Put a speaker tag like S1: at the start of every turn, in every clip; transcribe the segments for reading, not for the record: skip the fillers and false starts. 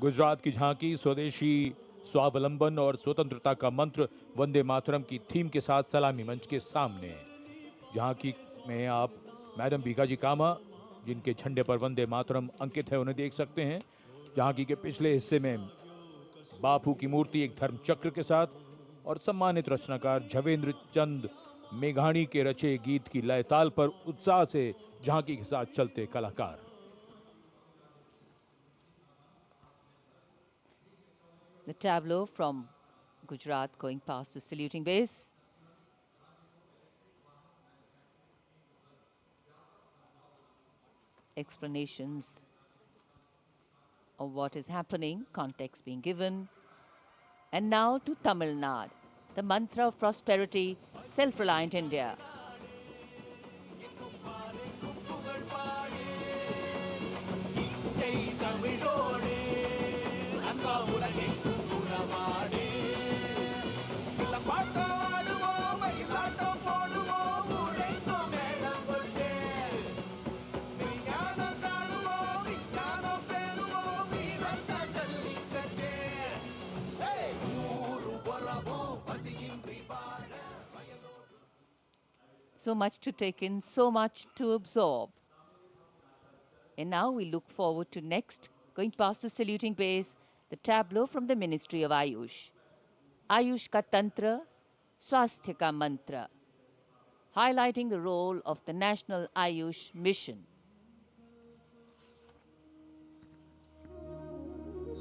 S1: गुजरात की झांकी स्वदेशी स्वावलंबन और स्वतंत्रता का मंत्र वंदे मातरम की थीम के साथ सलामी मंच के सामने। झांकी में आप मैडम भीखाजी कामा, जिनके झंडे पर वंदे मातरम अंकित है, उन्हें देख सकते हैं। झांकी के पिछले हिस्से में बापू की मूर्ति एक धर्म चक्र के साथ और सम्मानित रचनाकार झवेंद्र चंद मेघाणी के रचे गीत की लय ताल पर उत्साह से झांकी के साथ चलते कलाकार।
S2: The tableau from Gujarat going past the saluting base. Explanations of what is happening, context being given. And now to Tamil Nadu, the mantra of prosperity, self-reliant India. So much to take in, so much to absorb. And now we look forward to next, going past the saluting base, the tableau from the Ministry of Ayush. Ayush ka Tantra, Swasthya ka Mantra, highlighting the role of the National Ayush Mission.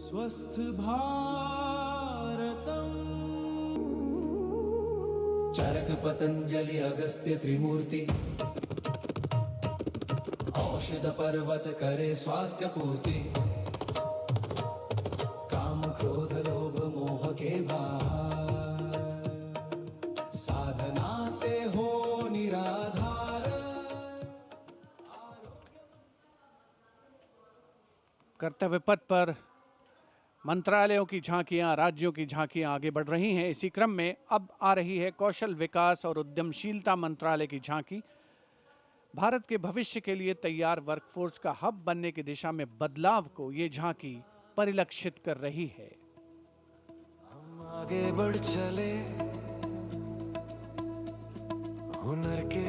S3: स्वस्थ भारतम चरक पतंजलि अगस्त्य त्रिमूर्ति औषध पर्वत करे स्वास्थ्य पूर्ति काम क्रोध लोभ मोह के बाहर साधना से हो निराधार।
S4: कर्तव्य पथ पर मंत्रालयों की झांकियां, राज्यों की झांकियां आगे बढ़ रही हैं। इसी क्रम में अब आ रही है कौशल विकास और उद्यमशीलता मंत्रालय की झांकी। भारत के भविष्य के लिए तैयार वर्कफोर्स का हब बनने की दिशा में बदलाव को ये झांकी परिलक्षित कर रही है।
S3: हम आगे बढ़ चले हुनर के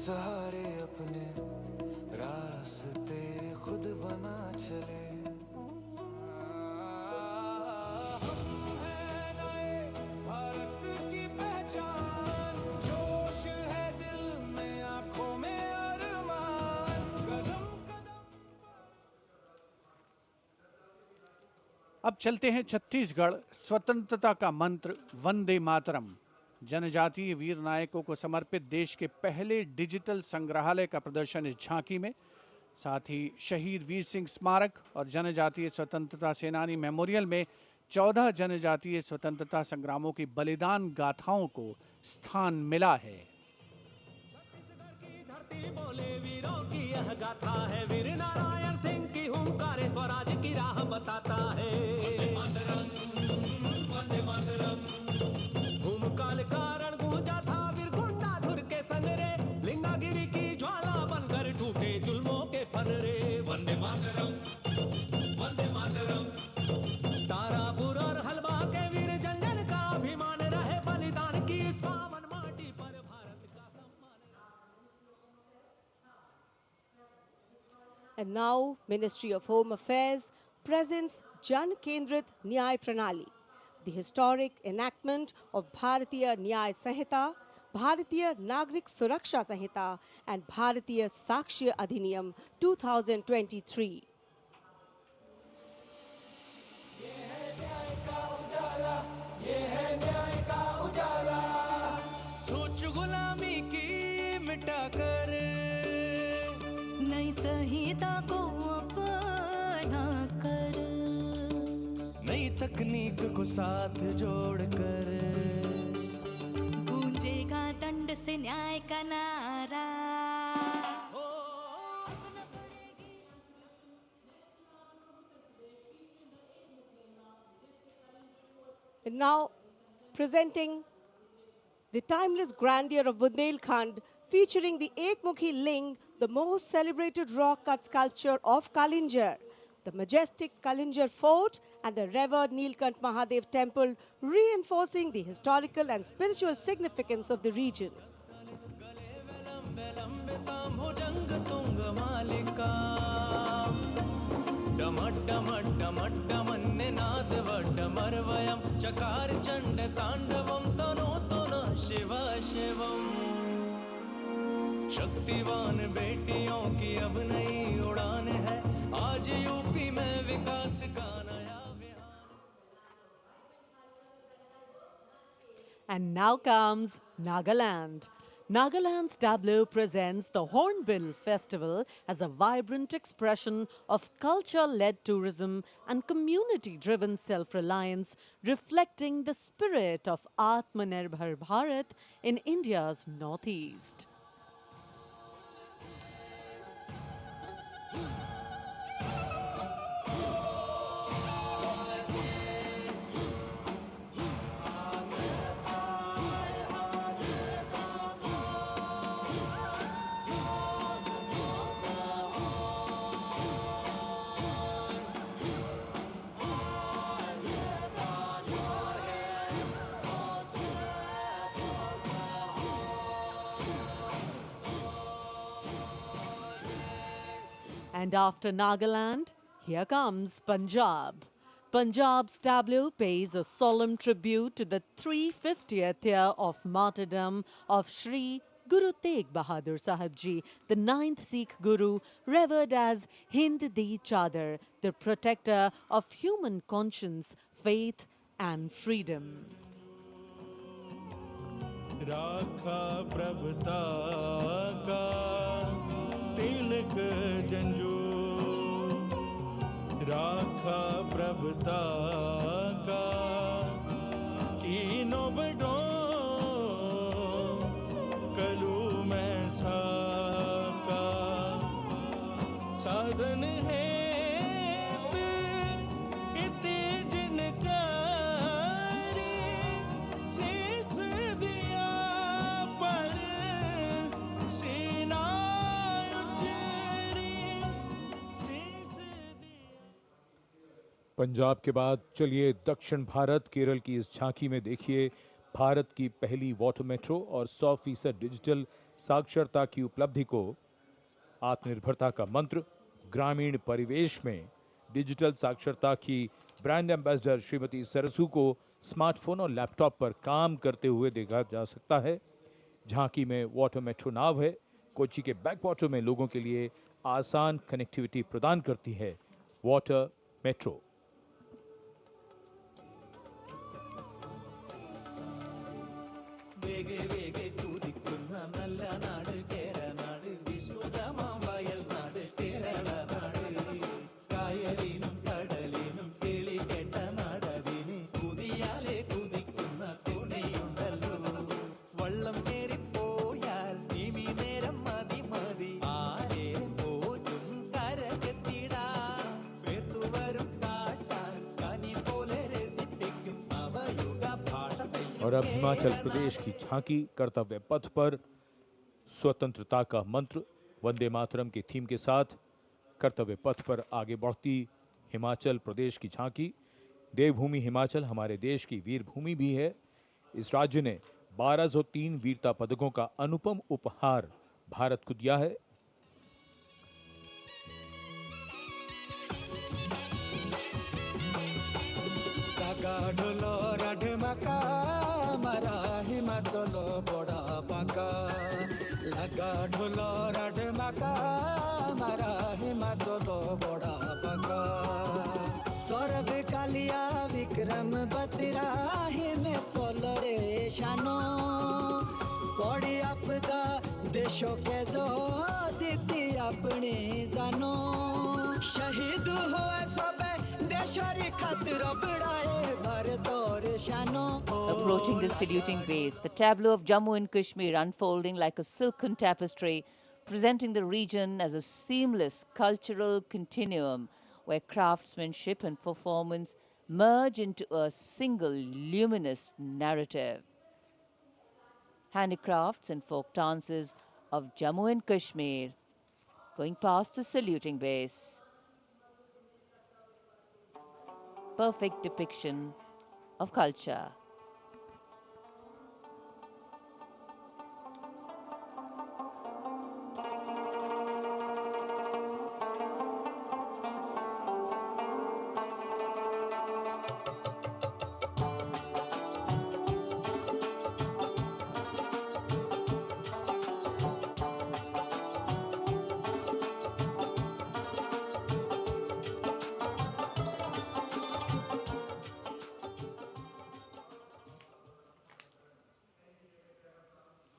S3: सहारे अपने रास्ते खुद बना चले।
S4: अब चलते हैं छत्तीसगढ़। स्वतंत्रता का मंत्र वंदे मातरम, जनजातीय वीर नायकों को समर्पित देश के पहले डिजिटल संग्रहालय का प्रदर्शन इस झांकी में। साथ ही शहीद वीर सिंह स्मारक और जनजातीय स्वतंत्रता सेनानी मेमोरियल में 14 जनजातीय स्वतंत्रता संग्रामों की बलिदान गाथाओं को स्थान मिला है।
S5: छत्तीसगढ़ की धरती बोले वीरों की यह गाथा है, वीर नारायण सिंह की हुंकार स्वराज की राह बताता है। वंदे मातरम भूमकाल कारण गूंजा था वीर गुंडाधुर के संग रे, लिंगागिरी की ज्वाला बनकर टूटे जुल्मों के फनरे। वंदे मातरम तारापुर और हलवा के वीर जन जन का अभिमान रहे, बलिदान की इस पावन माटी पर भारत का सम्मान।
S6: And now, Ministry of Home Affairs presents Jan Kendrit Nyay Pranali, the historic enactment of Bharatiya Nyay Sanhita, Bharatiya Nagrik Suraksha Sanhita, and Bharatiya Sakshya Adhiniyam 2023.
S5: सोच गुलामी की मिटाकर
S7: नई संहिता को अपना कर,
S5: नई तकनीक को साथ जोड़कर
S7: गूंजेगा दंड से न्याय का नारा।
S6: And now, presenting the timeless grandeur of Bundelkhand, featuring the Ekmukhi Ling, the most celebrated rock cut sculpture of Kalinjar. the majestic Kalinjar Fort and the revered Nilkant Mahadev Temple, reinforcing the historical and spiritual significance of the region.
S5: चकार चंड तांडवम तनोतु न शिव शिवम शक्तिवान बेटियों की अब नई उड़ान है आज UP में विकास का नया विहार.
S8: And now comes Nagaland. Nagaland's tableau presents the Hornbill Festival as a vibrant expression of culture-led tourism and community-driven self-reliance, reflecting the spirit of Atmanirbhar Bharat in India's northeast. And after Nagaland, here comes Punjab. Punjab's tableau pays a solemn tribute to the 350th year of martyrdom of Sri Guru Tegh Bahadur Sahib Ji, the 9th Sikh Guru, revered as Hind Di Chadar, the protector of human conscience, faith and freedom.
S9: राखा प्रभुता का तिलक जंजू राखा प्रभुता का तीनों बड़ों कलू में साका साधन है इते जिनकारी शीस दिया पर सीना उचेरी शीस दिया.
S1: पंजाब के बाद चलिए दक्षिण भारत केरल की इस झांकी में देखिए भारत की पहली वाटर मेट्रो और 100% डिजिटल साक्षरता की उपलब्धि को. आत्मनिर्भरता का मंत्र ग्रामीण परिवेश में डिजिटल साक्षरता की ब्रांड एम्बेसडर श्रीमती सरसू को स्मार्टफोन और लैपटॉप पर काम करते हुए देखा जा सकता है. झांकी में वाटर मेट्रो नाव है. कोच्चि के बैकवाटर में लोगों के लिए आसान कनेक्टिविटी प्रदान करती है वाटर मेट्रो.
S5: വേഗേ വേഗേ കുതിക്കുന്ന നല്ല നാട് കേരനാട് വിശ്വതമാം വയൽ നാട് കേരള നാട് കായലിനും കടലിനും കിളി കേട്ട നാടതിന് കുതിയാലെ കുതിക്കുന്ന തുണിയുണ്ടല്ലോ വള്ളം കേറിപ്പോയാൽ ഇനി നേരം മതി മതി ആരെ പോറ്റും കരകെത്തിടാം പേർത്തുവരും കാറ്റാൻ കനി പോലെ രസിപ്പിക്കും അവയുഗ ഭാഷ.
S1: और अब हिमाचल प्रदेश की झांकी कर्तव्य पथ पर स्वतंत्रता का मंत्र वंदे मातरम के थीम के साथ कर्तव्य पथ पर आगे बढ़ती हिमाचल प्रदेश की झांकी. देवभूमि हिमाचल हमारे देश की वीर भूमि भी है. इस राज्य ने 1203 वीरता पदकों का अनुपम उपहार भारत को दिया है.
S9: काका ढोलो राढ माका मारा हिमाचल बड़ा पाका लगा ढोलो राढ माका मारा हिमाचल बड़ा पाका सौरभ कालिया विक्रम बत्रा हिमाचल रे शानो पड़ी आपदा देशों के जो दीदी अपनी जानो शहीद हुआ सब देशरी खातिर बड़ाए भारत और शानो.
S2: Approaching the saluting base, the tableau of Jammu and Kashmir unfolding like a silken tapestry, presenting the region as a seamless cultural continuum where craftsmanship and performance merge into a single luminous narrative. Handicrafts and folk dances of Jammu and Kashmir going past the saluting base. perfect depiction of culture.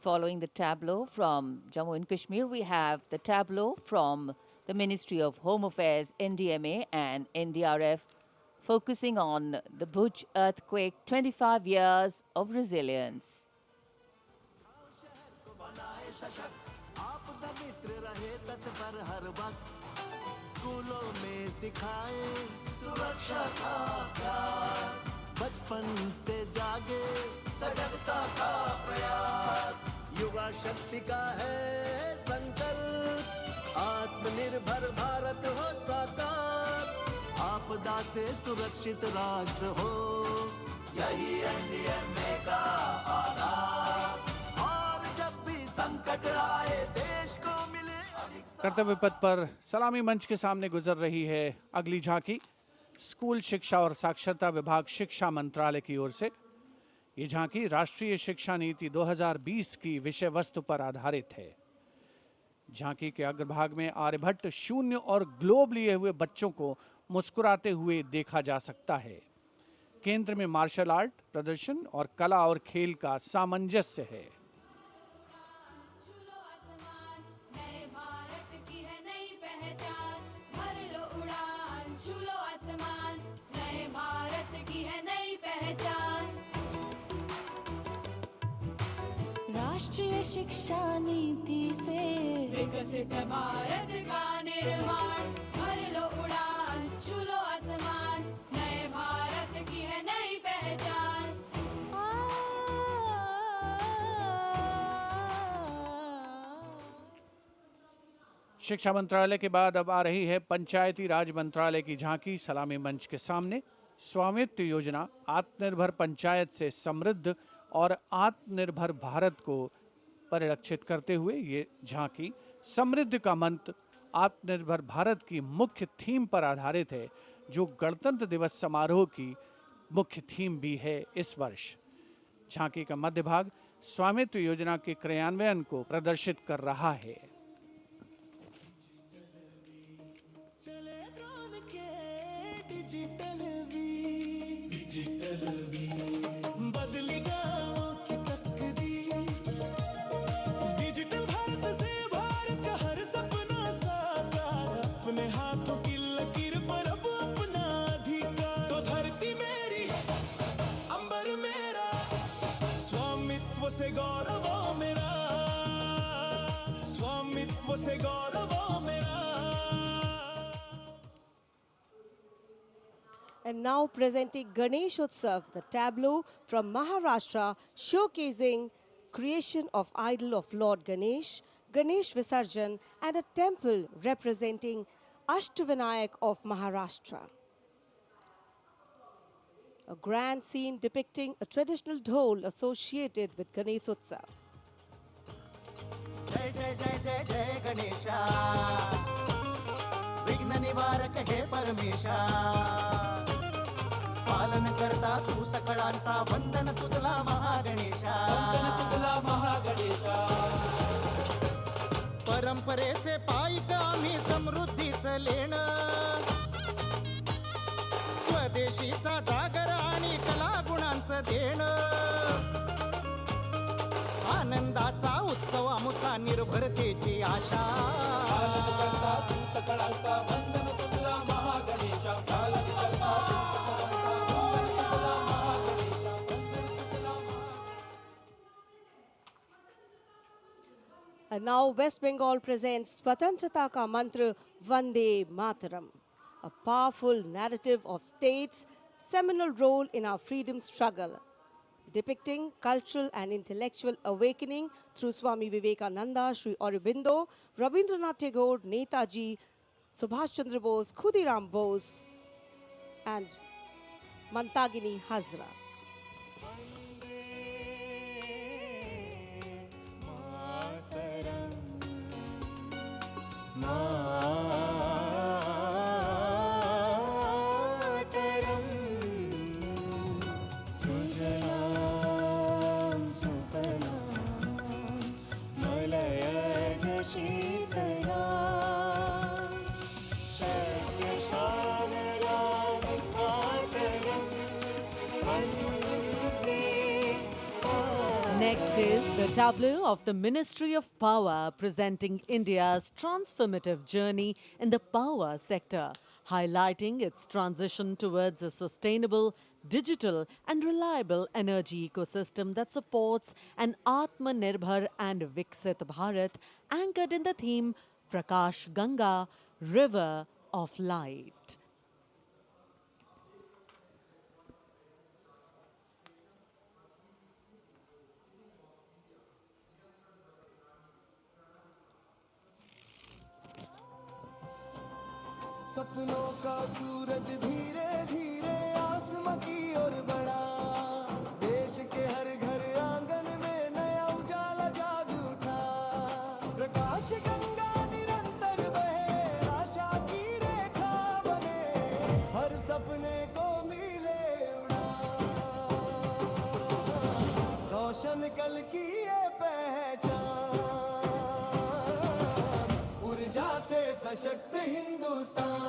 S2: Following the tableau from Jammu and Kashmir, we have the tableau from the Ministry of Home Affairs, NDMA and NDRF, focusing on the Bhuj earthquake, 25 years of resilience.
S5: आपदा मित्र रहे तत्पर हर वक्त स्कूलों में सिखाए सुरक्षा का अभ्यास बचपन से जागे सजगता का प्रयास युवा शक्ति का है संकल्प आत्मनिर्भर भारत हो साकार आपदा से सुरक्षित राष्ट्र हो यही एनडीएमए का आधार और जब भी संकट आए देश को मिले
S4: कर्तव्य पथ पर सलामी मंच के सामने गुजर रही है अगली झांकी। स्कूल शिक्षा और साक्षरता विभाग शिक्षा मंत्रालय की ओर से ये झांकी राष्ट्रीय शिक्षा नीति 2020 की विषय वस्तु पर आधारित है। झांकी के अग्रभाग में आर्यभट्ट शून्य और ग्लोब लिए हुए बच्चों को मुस्कुराते हुए देखा जा सकता है। केंद्र में मार्शल आर्ट प्रदर्शन और कला और खेल का सामंजस्य है।
S7: राष्ट्रीय शिक्षा नीति से विकसित भारत का निर्माण भर लो उड़ान छू लो आसमान नए भारत की है नई पहचान
S4: शिक्षा मंत्रालय के बाद अब आ रही है पंचायती राज मंत्रालय की झांकी सलामी मंच के सामने। स्वामित्व योजना आत्मनिर्भर पंचायत से समृद्ध और आत्मनिर्भर भारत को परिलक्षित करते हुए ये झांकी समृद्धि का मंत्र आत्मनिर्भर भारत की मुख्य थीम पर आधारित है, जो गणतंत्र दिवस समारोह की मुख्य थीम भी है इस वर्ष। झांकी का मध्य भाग स्वामित्व योजना के क्रियान्वयन को प्रदर्शित कर रहा है।
S5: बदली गांवों की तकदीर डिजिटल भारत से भारत का हर सपना साकार अपने हाथों की लकीर पर अब अपना अधिकार तो धरती मेरी अंबर मेरा स्वामित्व से गौरव मेरा स्वामित्व से गौरव मेरा।
S6: And now presenting Ganesh Utsav, the tableau from Maharashtra showcasing creation of idol of Lord Ganesh, Ganesh Visarjan and a temple representing Ashtavinayak of Maharashtra. A grand scene depicting a traditional dhol associated with Ganesh Utsav.
S5: जय जय जय जय जय गणेशा विघ्न निवारक हे परमेशा पालन करता तू सकळांचा वंदन तुझला महागणेशा परंपरेचे पायिक आम्ही समृद्धीचं लेणं स्वदेशीचा जागर आणि कला गुणांचं देणं आनंदाचा उत्सव आमुचा निर्भरतेची आशा सकळांचा वंदन तुझला महागणेशा पालन करता
S6: And now West Bengal presents Swatantrata Ka Mantra Vande Mataram, a powerful narrative of state's seminal role in our freedom struggle, depicting cultural and intellectual awakening through Swami Vivekananda, Sri Aurobindo, Rabindranath Tagore, Netaji, Subhash Chandra Bose, Khudiram Bose, and Mantagini Hazra.
S8: Next is the tableau of the Ministry of Power presenting India's transformative journey in the power sector, highlighting its transition towards a sustainable, digital and reliable energy ecosystem that supports an Atmanirbhar and Viksit Bharat anchored in the theme Prakash Ganga, River of Light.
S9: सपनों का सूरज धीरे धीरे आसमां की ओर बढ़ा, देश के हर घर आंगन में नया उजाला जाग उठा। प्रकाश गंगा निरंतर बहे, आशा की रेखा बने, हर सपने को मिले उड़ान। रोशन कल की ये पहचान, ऊर्जा से सशक्त Hindustan.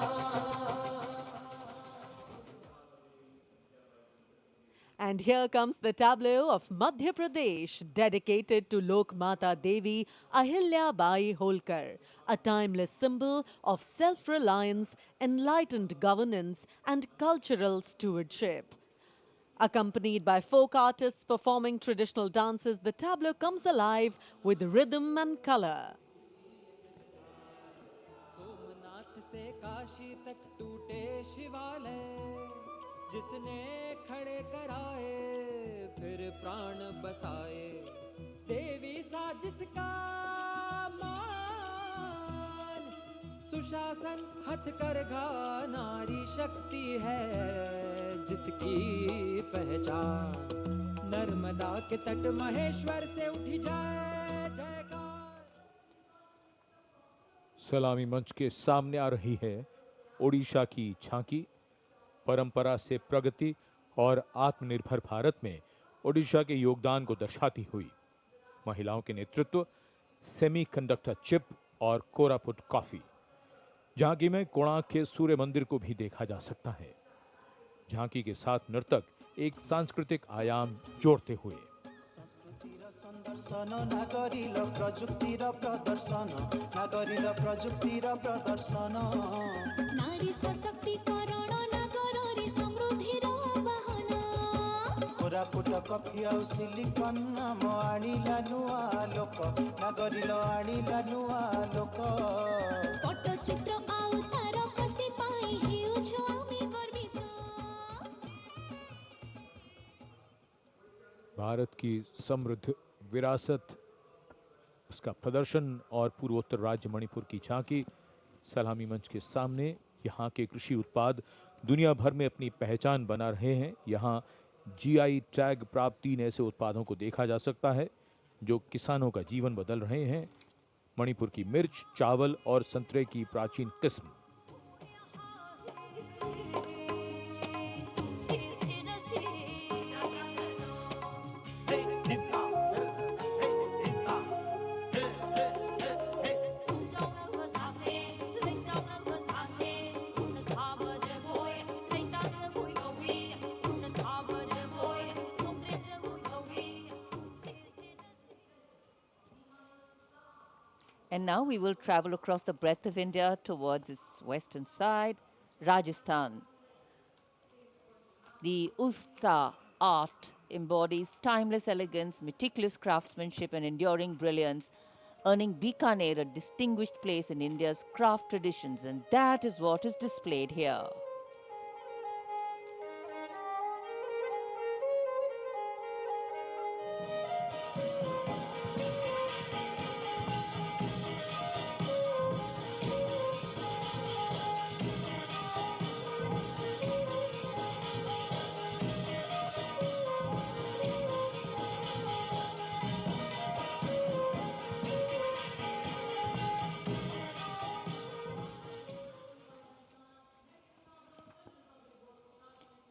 S8: And here comes the tableau of Madhya Pradesh, dedicated to Lok Mata Devi Ahilya Bai Holkar, a timeless symbol of self-reliance, enlightened governance and cultural stewardship. Accompanied by folk artists performing traditional dances, the tableau comes alive with rhythm and color.
S5: Somnath से काशी तक टूटे शिवालय, जिसने खड़े कराए फिर प्राण बसाए। देवी सा जिसका मान, सुशासन हथकरघा नारी शक्ति है जिसकी पहचान। नर्मदा के तट महेश्वर से उठी जाए जयकार।
S1: सलामी मंच के सामने आ रही है ओडिशा की झांकी। परंपरा से प्रगति और आत्मनिर्भर भारत में ओडिशा के योगदान को दर्शाती हुई महिलाओं के नेतृत्व, सेमीकंडक्टर चिप और कोरापुट कॉफी। झांकी में कोणार्क के सूर्य मंदिर को भी देखा जा सकता है। झांकी के साथ नर्तक एक सांस्कृतिक आयाम जोड़ते हुए।
S9: संदर्शन नागरिल प्रजुक्तिर प्रदर्शन, नागरिल प्रजुक्तिर प्रदर्शन।
S7: नारी सशक्तिकरण नागरी समृद्धिर वाहन।
S9: कोरापुट कॉफी आउ सिलिकन नाम आनिला नुआ लोक, नागरिल आनिला नुआ लोक।
S7: पट्टचित्र आउ तारकसी पाई हेउछु आमी गर्वित।
S1: भारत की समृद्ध विरासत, उसका प्रदर्शन और पूर्वोत्तर राज्य मणिपुर की झांकी। सलामी मंच के सामने यहाँ के कृषि उत्पाद दुनिया भर में अपनी पहचान बना रहे हैं। यहाँ जीआई टैग प्राप्त 3 ऐसे उत्पादों को देखा जा सकता है जो किसानों का जीवन बदल रहे हैं। मणिपुर की मिर्च, चावल और संतरे की प्राचीन किस्म।
S2: And now we will travel across the breadth of India towards its western side, Rajasthan. The Usta art embodies timeless elegance, meticulous craftsmanship and enduring brilliance, earning Bikaner a distinguished place in India's craft traditions, and that is what is displayed here.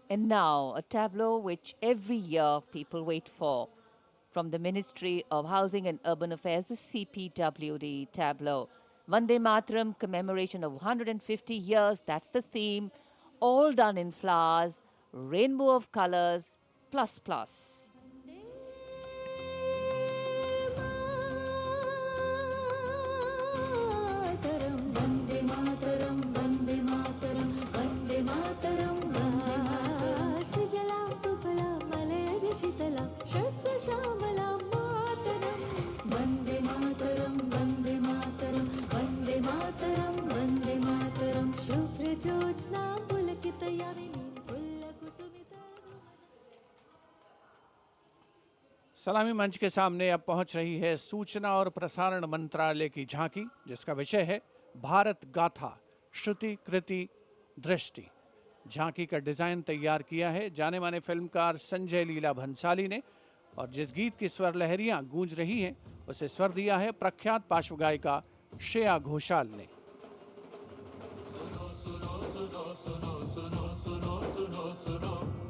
S2: And now, a tableau which every year people wait for. From the Ministry of Housing and Urban Affairs, the CPWD tableau. Vande Mataram commemoration of 150 years, that's the theme. All done in flowers, rainbow of colors, plus plus.
S7: वन्दे मातरं वन्दे मातरं वन्दे मातरं सुजलां सुफलां मलयज शीतलां शस्यश्यामलां मातरं वन्दे मातरं वन्दे मातरं वन्दे मातरं वन्दे मातरं शुभ्रज्योत्स्नां पुलकितयामिनीं पुल्लकुसुमिता
S4: सलामी मंच के सामने अब पहुंच रही है सूचना और प्रसारण मंत्रालय की झांकी, जिसका विषय है भारत गाथा श्रुति कृति दृष्टि। झांकी का डिजाइन तैयार किया है जाने माने फिल्मकार संजय लीला भंसाली ने, और जिस गीत की स्वर लहरियां गूंज रही हैं उसे स्वर दिया है प्रख्यात पार्श्व गायिका श्रेया घोषाल ने।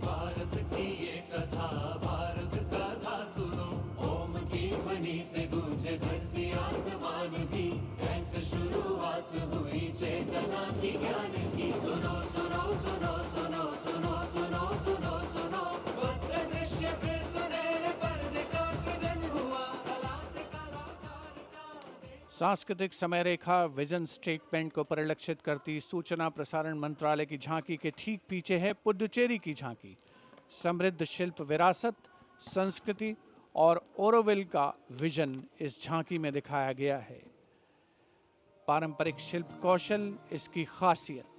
S5: भारत की ये कथा, भारत कथा सुनो, ओम की ध्वनि से गूंजे धरती आसमान भी, ऐसे शुरुआत हुई चेतना की ज्ञान की। सुनो सुनो सुनो सुनो सुनो सुनो सुनो सुनो, भद्र दृश्य फिर सुनहरे पर्दे का सृजन हुआ, कला से कलाकार का।
S4: सांस्कृतिक समय रेखा विजन स्टेटमेंट को परिलक्षित करती सूचना प्रसारण मंत्रालय की झांकी के ठीक पीछे है पुडुचेरी की झांकी। समृद्ध शिल्प विरासत, संस्कृति और ओरोविल का विजन इस झांकी में दिखाया गया है। पारंपरिक शिल्प कौशल इसकी खासियत।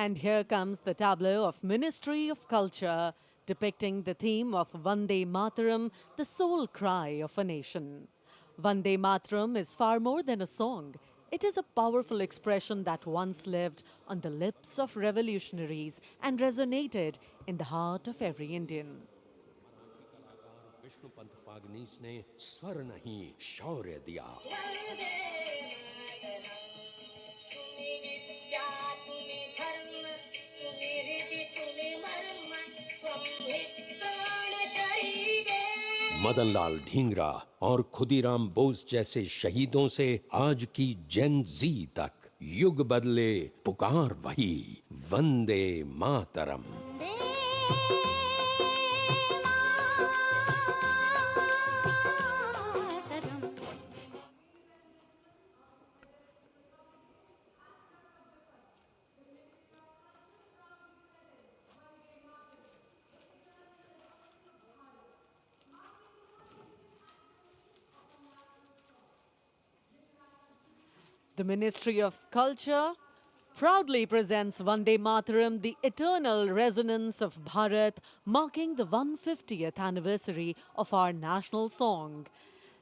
S8: And here comes the tableau of Ministry of Culture, depicting the theme of Vande Mataram, the soul cry of a nation. Vande Mataram is far more than a song. It is a powerful expression that once lived on the lips of revolutionaries and resonated in the heart of every Indian.
S10: Vishnu Pant Pagnis ने स्वर नहीं शौर्य दिया। मदनलाल ढींगरा और खुदीराम बोस जैसे शहीदों से आज की जेन जी तक युग बदले, पुकार वही Vande Mataram.
S8: The Ministry of Culture proudly presents Vande Mataram, the eternal resonance of Bharat, marking the 150th anniversary of our national song.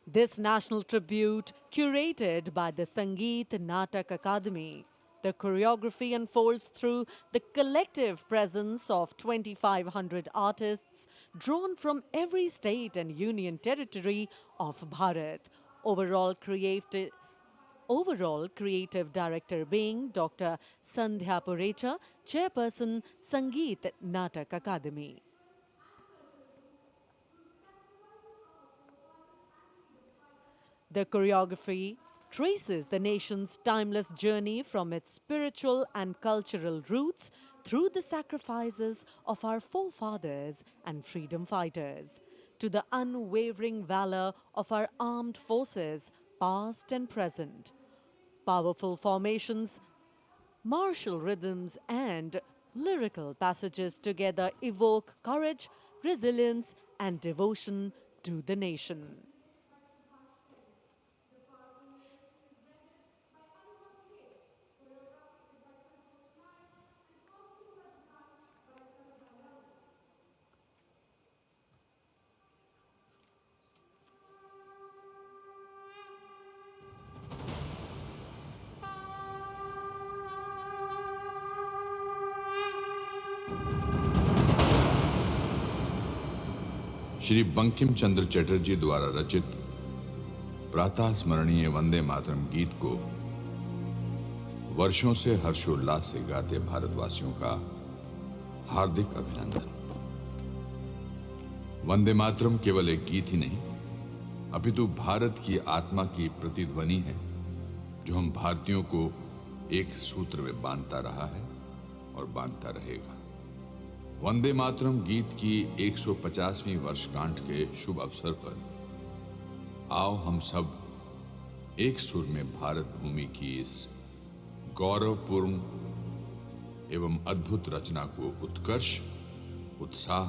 S8: This national tribute, curated by the Sangeet Natak Akademi. The choreography unfolds through the collective presence of 2,500 artists drawn from every state and union territory of Bharat. Overall creative director being Dr. Sandhya Purecha, Chairperson, Sangeet Natak Akademi. The choreography traces the nation's timeless journey from its spiritual and cultural roots through the sacrifices of our forefathers and freedom fighters, to the unwavering valor of our armed forces, past and present. Powerful formations, martial rhythms, and lyrical passages together evoke courage, resilience, and devotion to the nation.
S11: Shri Bankim Chandra Chatterjee द्वारा रचित प्रातः स्मरणीय वंदे मातरम गीत को वर्षों से हर्षोल्लास से गाते भारतवासियों का हार्दिक अभिनंदन। वंदे मातरम केवल एक गीत ही नहीं, अपितु भारत की आत्मा की प्रतिध्वनि है, जो हम भारतीयों को एक सूत्र में बांधता रहा है और बांधता रहेगा। वंदे मातरम गीत की 150वीं वर्षगांठ के शुभ अवसर पर आओ हम सब एक सुर में भारत भूमि की इस गौरवपूर्ण एवं अद्भुत रचना को उत्कर्ष, उत्साह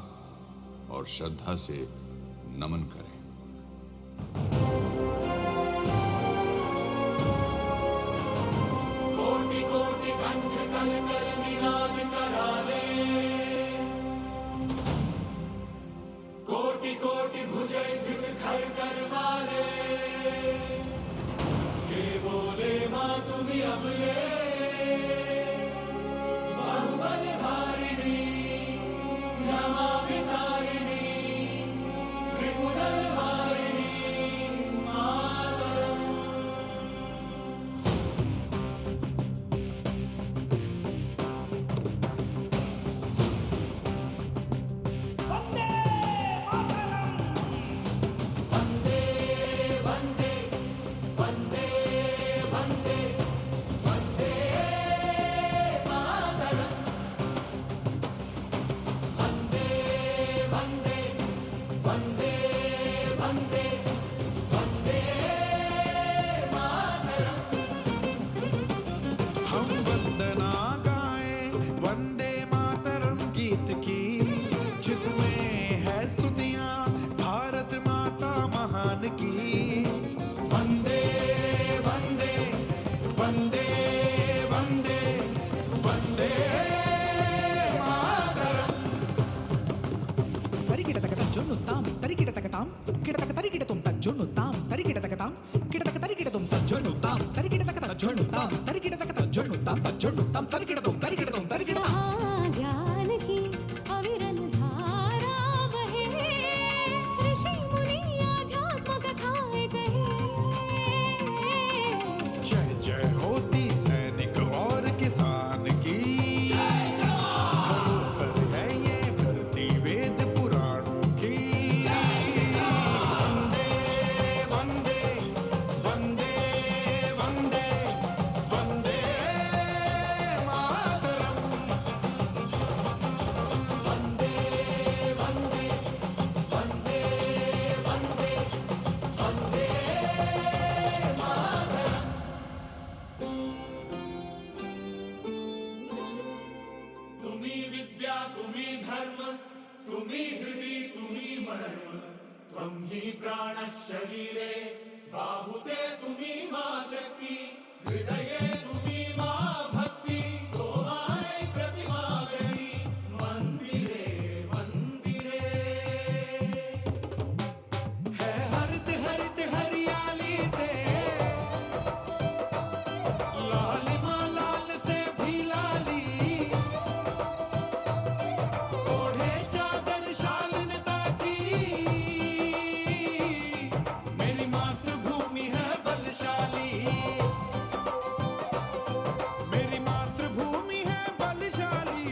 S11: और श्रद्धा से नमन करें।
S5: कोटि कोटि कंठ कल कल निनाद कराले, कोटि कोटि भुजय धृत खर कर वाले, ये बोले माँ तुम्ही अबले, बाहुबल धारिणी नमामि तारिणी, त्रिपुरल वारिणी मातरम। वंदे वंदे वंदे वंदे वंदे मातरम, वंदे वंदे वंदे वंदे वंदे मातरम।
S9: हम वंदना गाएं वंदे मातरम गीत की, जिसमें है स्तुतियां भारत माता महान की।
S5: वंदे वंदे वंदे वंदे वंदे मातरम।
S3: తరికిటతక తజ్జొన్నుతాం తరికిటతకతాం కిటతక తరికిటతుం తజ్జొన్నుతాం తరికిటతకతాం కిటతక తరికిటతుం తజ్జొన్నుతాం తరికిటతక తజ్జొన్నుతాం తరికిటతక తజ్జొన్నుతాం తజ్జొన్నుతాం తరికిటతుం తరికిటతుం తరికిటతాం।
S7: ज्ञान की अविरल धारा बहे, ऋषि मुनि आध्यात्म कथाएं कहे।
S9: जय जय होती सैनिक और किसान की, धरोहर है ये धरती वेद पुराणों की। वंदे वंदे वंदे वंदे वंदे मातरम।
S5: वंदे वंदे वंदे वंदे वंदे मातरम। तुम्ही विद्या तुम्ही धर्म, तुम्ही हृदि तुम्ही मर्म, त्वं हि प्राणः शरीरे, बाहुते तुम्ही मा शक्ति, हृदये तुम्ही मा भक्ति, तोमारे प्रतिमा गणी, मंदिरे मंदिरे। है हरित हरित हरियाली से, लालिमा लाल से भी लाली, ओढ़े चादर शालीनता की, मेरी मातृभूमि है बलशाली, मेरी मातृभूमि है बलशाली।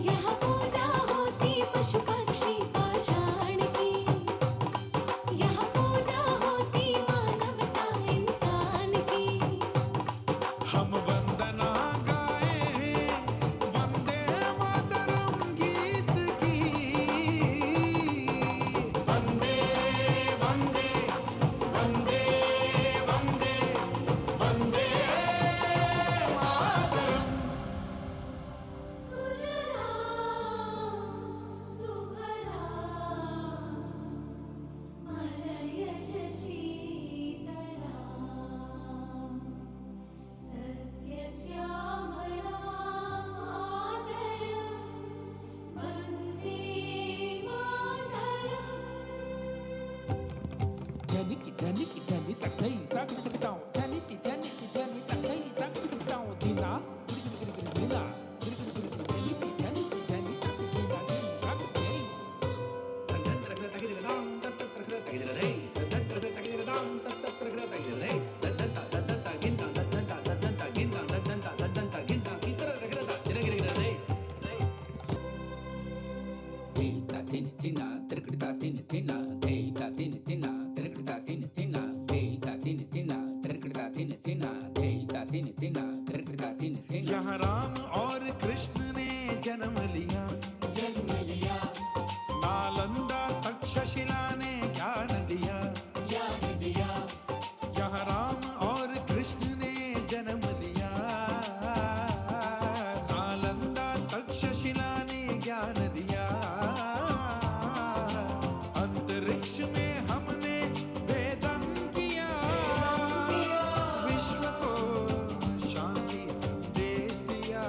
S7: यहाँ पूजा होती पशु पक्षी पाषाण की, यहाँ पूजा होती मानवता इंसान की।
S9: हम वंदना गाएं वंदे मातरम गीत की।
S5: वंदे वंदे वंदे वंदे वंदे मातरम।
S7: सुजलां सुफलां मलयज शीतलां, सस्यश्यामलां मातरं, वन्दे मातरम्।
S3: ధనికి ధనికి ధని తక్కై తాకిటతకతాం ధనికి ధనికి ధని తక్కై తాకిటతకతాం దినా గిరిగిరిగిరిగిరి దిలా గిరిగిరిగిరిగిరి ధనికి
S12: जहाँ राम और कृष्ण ने जन्म लिया, नालंदा तक्षशिला ने ज्ञान दिया। यहाँ राम और कृष्ण ने जन्म लिया, नालंदा तक्षशिला ने ज्ञान दिया। अंतरिक्ष में हमने भेदन किया, विश्व को शांति संदेश दिया।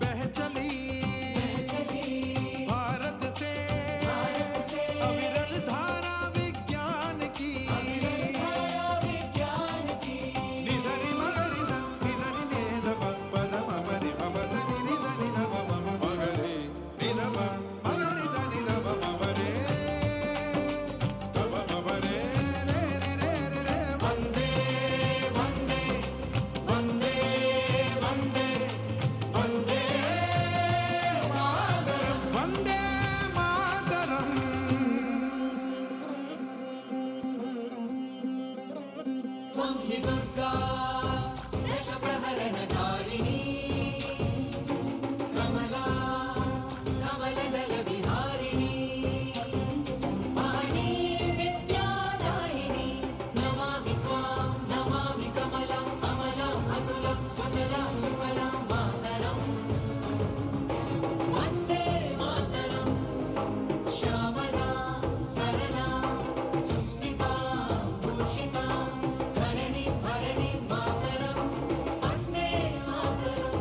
S12: बह चली भारत से अविरल धारा विज्ञान की, निधरि मगरि ध निधरि निध प पद मगरि प प स नि निधरि ध प प म मगरि निध प मगरि ध निध प मगरि ध प मगरि रे रे रे रे रे। वंदे वंदे वंदे वंदे वंदे मातरम, वंदे मातरम।
S5: त्वं हि दुर्गा दश प्रहरणधारिणी, कमला कमलदल विहारिणी, वाणी विद्यादायिनी। नमामि त्वां नमामि कमलं, कमलं अतुलं सुजलां सुफलां मातरम्। वन्दे मातरम्, श्यामलां सरलां सुस्मितां भूषितां, धरणि भरणि मातरम्। वन्दे मातरम्।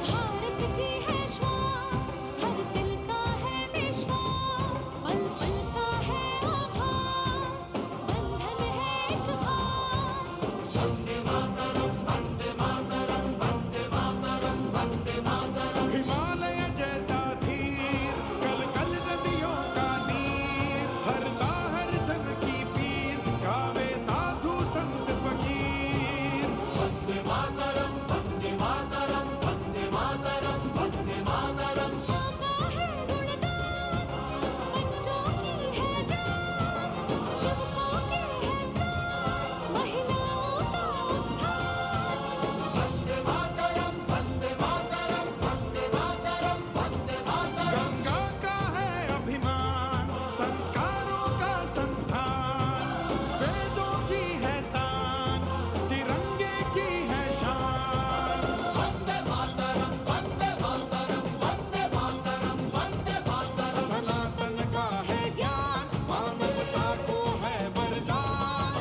S7: भारत की है श्वास, हर दिल का है विश्वास, पल पल का है आभास, बंधन है एक खास।
S5: वन्दे मातरम्, वन्दे मातरम्, वन्दे मातरम्, वन्दे मातरम्।
S12: हिमालय जैसा धीर, कल कल नदियों का नीर, हरता हर जन की पीर, गावे साधु संत फकीर।
S5: वन्दे मातरम्, वन्दे मातरम्, वन्दे मातरम्, वन्दे मातरम्।
S7: माँ का है गुणगान, बच्चों की है जान, युवकों के है प्राण, महिलाओं का उत्थान।
S5: वन्दे मातरम्, वन्दे मातरम्, वन्दे मातरम्, वन्दे मातरम्।
S12: गंगा का है अभिमान, संस्कारों का संस्थान, वेदों की है तान, तिरंगे की है शान।
S5: वन्दे मातरम्, वन्दे मातरम्, वन्दे मातरम्, वन्दे मातरम्।
S12: सनातन का है ज्ञान, मानवता को है वरदान,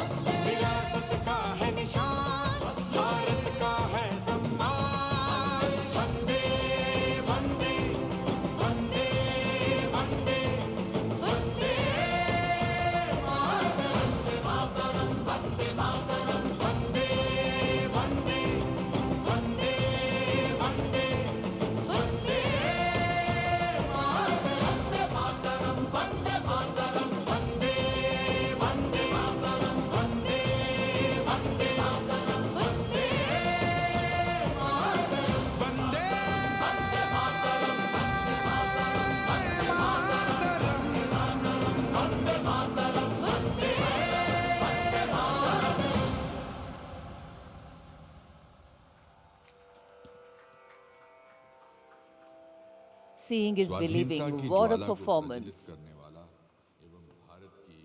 S12: विरासत का है निशान, भारत का है सम्मान। वंदे वंदे वंदे वंदे वंदे
S5: मातरम्, वन्दे मातरम्,
S12: वंदे वंदे वंदे वंदे वंदे
S5: मातरम्, वन्दे मातरम्,
S12: वंदे वंदे
S5: मातरम्,
S12: वंदे वंदे मातरम, वंदे वंदे
S5: वन्दे मातरम्, वन्दे मातरम्, वन्दे मातरम्, वन्दे मातरम्, वन्दे मातरम्।
S2: Seeing is
S11: स्वाधीनता
S2: believing.
S11: की
S2: What a
S11: ज्वाला को
S2: performance.
S11: प्रज्वलित करने वाला एवं भारत की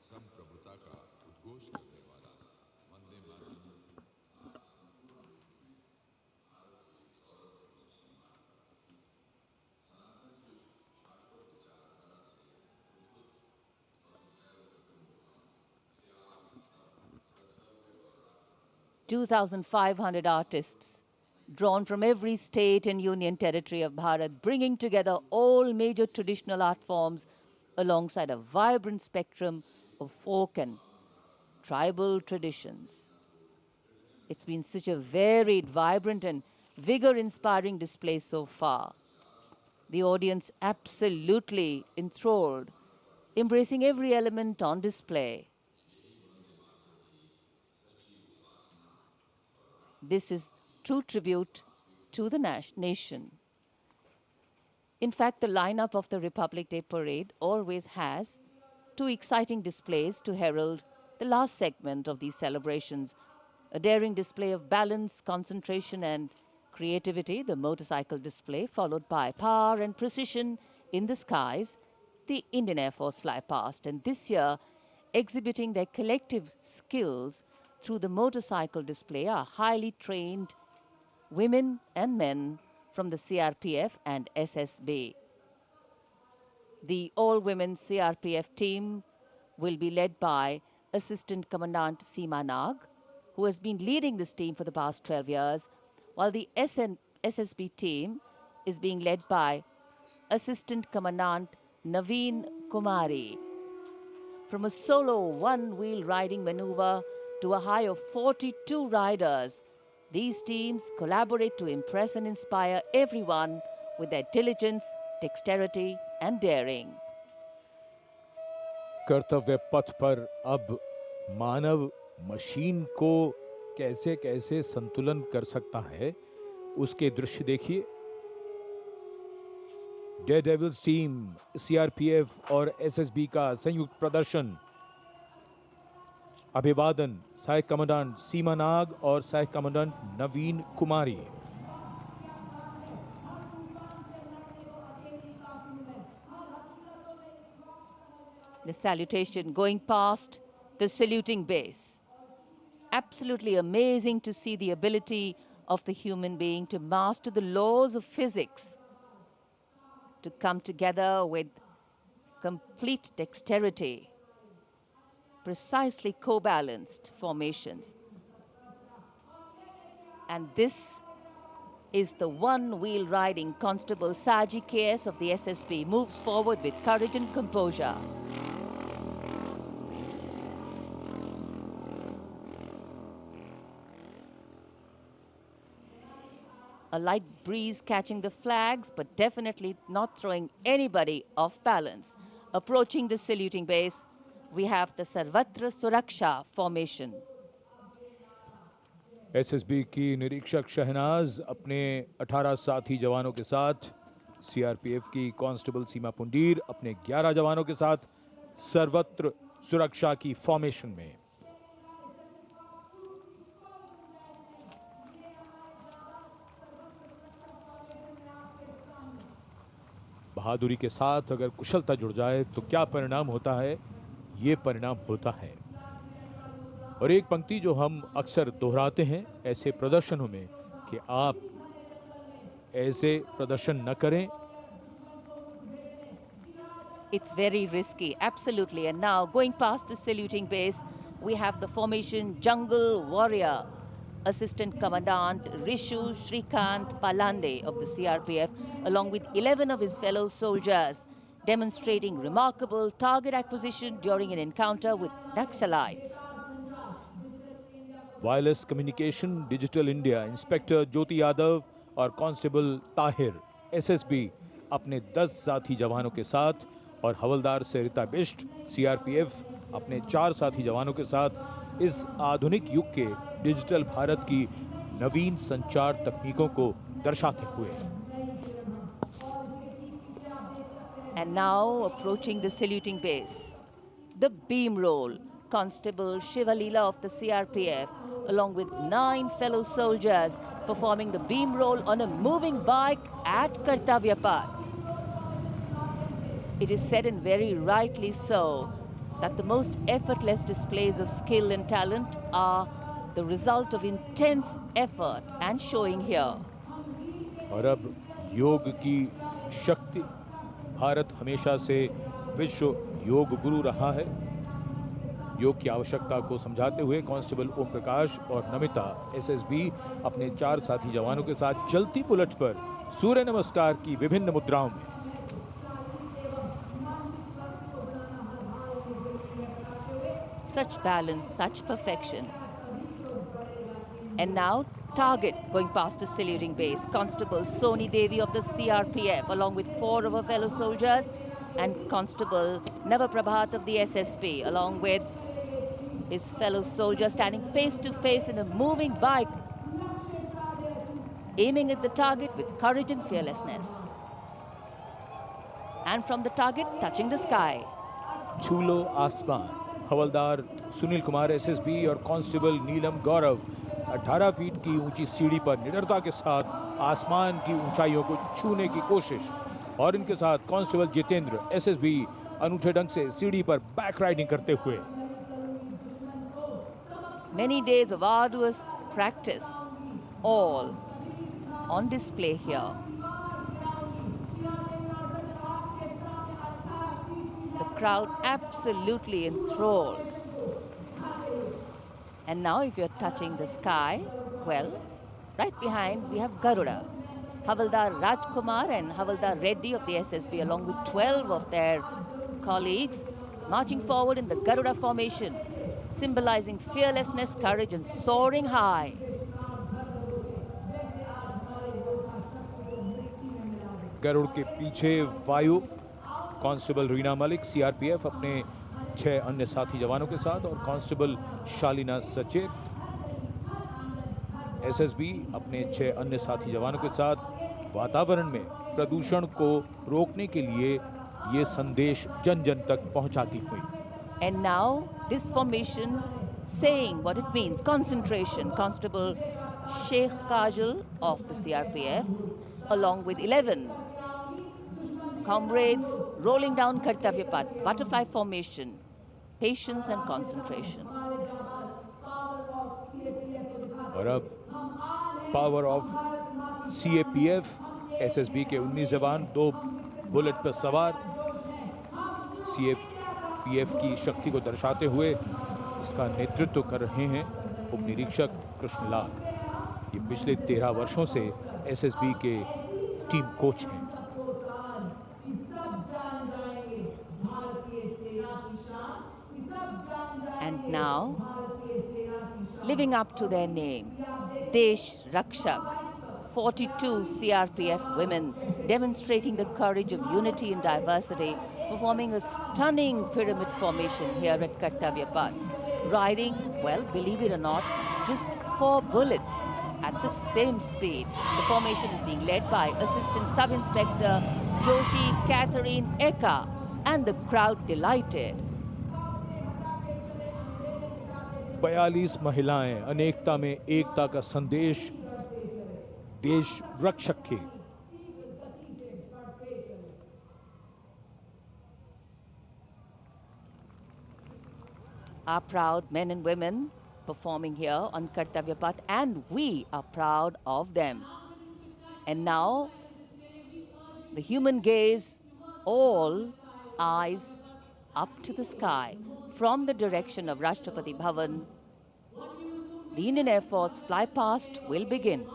S11: संप्रभुता का उद्घोष करने वाला Vande Mataram.
S2: $2,500 artists drawn from every state and union territory of Bharat, bringing together all major traditional art forms alongside a vibrant spectrum of folk and tribal traditions. It's been such a varied, vibrant and vigor-inspiring display so far. The audience absolutely enthralled embracing every element on display. This is true tribute to the nation. In fact, the lineup of the Republic Day Parade always has two exciting displays to herald the last segment of these celebrations. A daring display of balance, concentration and creativity, the motorcycle display, followed by power and precision in the skies, the Indian Air Force fly past. And this year, exhibiting their collective skills through the motorcycle display are highly trained women and men from the CRPF and SSB. The all-women CRPF team will be led by Assistant Commandant Seema Nag, who has been leading this team for the past 12 years, while the SSB team is being led by Assistant Commandant Naveen Kumari. From a solo one-wheel riding maneuver to a high of 42 riders, these teams collaborate to impress and inspire everyone with their diligence, dexterity and daring.
S1: कर्तव्य पथ पर अब मानव machine को कैसे कैसे संतुलन कर सकता है, उसके दृश्य देखिए। डेयरडेविल्स टीम, सीआरपीएफ और एसएसबी का संयुक्त प्रदर्शन। अभिवादन सहायक कमांडेंट सीमा नाग और सहायक commandant Naveen Kumari.
S2: The salutation going past the saluting base. Absolutely amazing to see the ability of the human being to master the laws of physics, to come together with complete dexterity, precisely co-balanced formations. And this is the one-wheel riding Constable Saji KS of the SSB, moves forward with courage and composure. A light breeze catching the flags, but definitely not throwing anybody off balance. Approaching the saluting base, we have the Sarvatra Suraksha formation.
S1: SSB की निरीक्षक शहनाज अपने 18 साथी जवानों के साथ, CRPF की constable सीमा पुंडीर अपने 11 जवानों के साथ सर्वत्र सुरक्षा की फॉर्मेशन में। बहादुरी के साथ अगर कुशलता जुड़ जाए तो क्या परिणाम होता है, ये परिणाम होता है। और एक पंक्ति जो हम अक्सर दोहराते हैं ऐसे प्रदर्शनों में कि आप ऐसे प्रदर्शन न करें।
S2: It's very risky, absolutely. And now going past the saluting base, we have the formation Jungle Warrior. Assistant Commandant Rishu Shrikant Palande of the CRPF, along with 11 of his fellow soldiers, demonstrating remarkable target acquisition during an encounter with Naxalites.
S1: Wireless communication digital India inspector Jyoti Yadav और constable Tahir SSB अपने 10 साथी जवानों के साथ और हवलदार सरिता Bisht CRPF अपने 4 साथी जवानों के साथ इस आधुनिक युग के डिजिटल भारत की नवीन संचार तकनीकों को दर्शाते हुए।
S2: And now approaching the saluting base, the beam roll. Constable Shivalila of the CRPF, along with 9 fellow soldiers, performing the beam roll on a moving bike at Kartavya Path. It is said, and very rightly so, that the most effortless displays of skill and talent are the result of intense effort and showing here.
S1: और अब योग की शक्ति, भारत हमेशा से विश्व योग गुरु रहा है। योग की आवश्यकता को समझाते हुए कांस्टेबल ओम प्रकाश और नमिता एसएसबी अपने 4 साथी जवानों के साथ चलती बुलेट पर सूर्य नमस्कार की विभिन्न मुद्राओं में।
S2: Such balance, such perfection. And now target going past the saluting base. Constable Soni Devi of the CRPF, along with 4 of her fellow soldiers, and Constable Navaprabhat of the SSB, along with his fellow soldier, standing face to face in a moving bike, aiming at the target with courage and fearlessness. And from the target, touching the sky.
S1: छूलो आसमान, हवलदार Sunil Kumar SSB और constable नीलम गौरव 18 feet की ऊंची सीढ़ी पर निडरता के साथ आसमान की ऊंचाइयों को छूने की कोशिश, और इनके साथ कांस्टेबल जितेंद्र एसएसबी अनूठे ढंग से सीढ़ी पर बैक राइडिंग करते हुए.
S2: Many days of arduous practice, all on display here. The crowd absolutely enthralled. And now if you're touching the sky, well, right behind we have Garuda. Havaldar Rajkumar and Havaldar Reddy of the SSB, along with 12 of their colleagues, marching forward in the Garuda formation, symbolizing fearlessness, courage and soaring high.
S1: Garuda के पीछे वायु constable Reena Malik CRPF अपने 6 अन्य साथी जवानों के साथ, और कांस्टेबल शालीना सचेत एसएसबी अपने 6 अन्य साथी जवानों के साथ वातावरण में प्रदूषण को रोकने के लिए ये संदेश जन जन तक पहुंचाती हुई.
S2: And now this formation saying what it means, concentration. Constable Sheikh Kajal of the CRPF, along with 11 comrades, rolling down Kartavya Path, butterfly formation, patience and concentration.
S1: और अब पावर ऑफ सीएपीएफ, एसएसबी के 19 जवान 2 bullet पर सवार, CAPF की शक्ति को दर्शाते हुए इसका नेतृत्व कर रहे हैं उप निरीक्षक कृष्णलाल. ये पिछले 13 वर्षों से एसएसबी के टीम कोच हैं.
S2: And now, living up to their name, Desh Rakshak, 42 CRPF women demonstrating the courage of unity and diversity, performing a stunning pyramid formation here at Kartavya Path. Riding, well, believe it or not, just 4 bullets at the same speed. The formation is being led by Assistant Sub-Inspector Joshi Catherine Eka, and the crowd delighted.
S1: 42 महिलाएं अनेकता में एकता का संदेश देश रक्षक के.
S2: Our proud men and women performing here on Kartavya Path, and we are proud of them. And now the human gaze, all eyes up to the sky from the direction of Rashtrapati Bhavan. The Indian Air Force fly past will begin.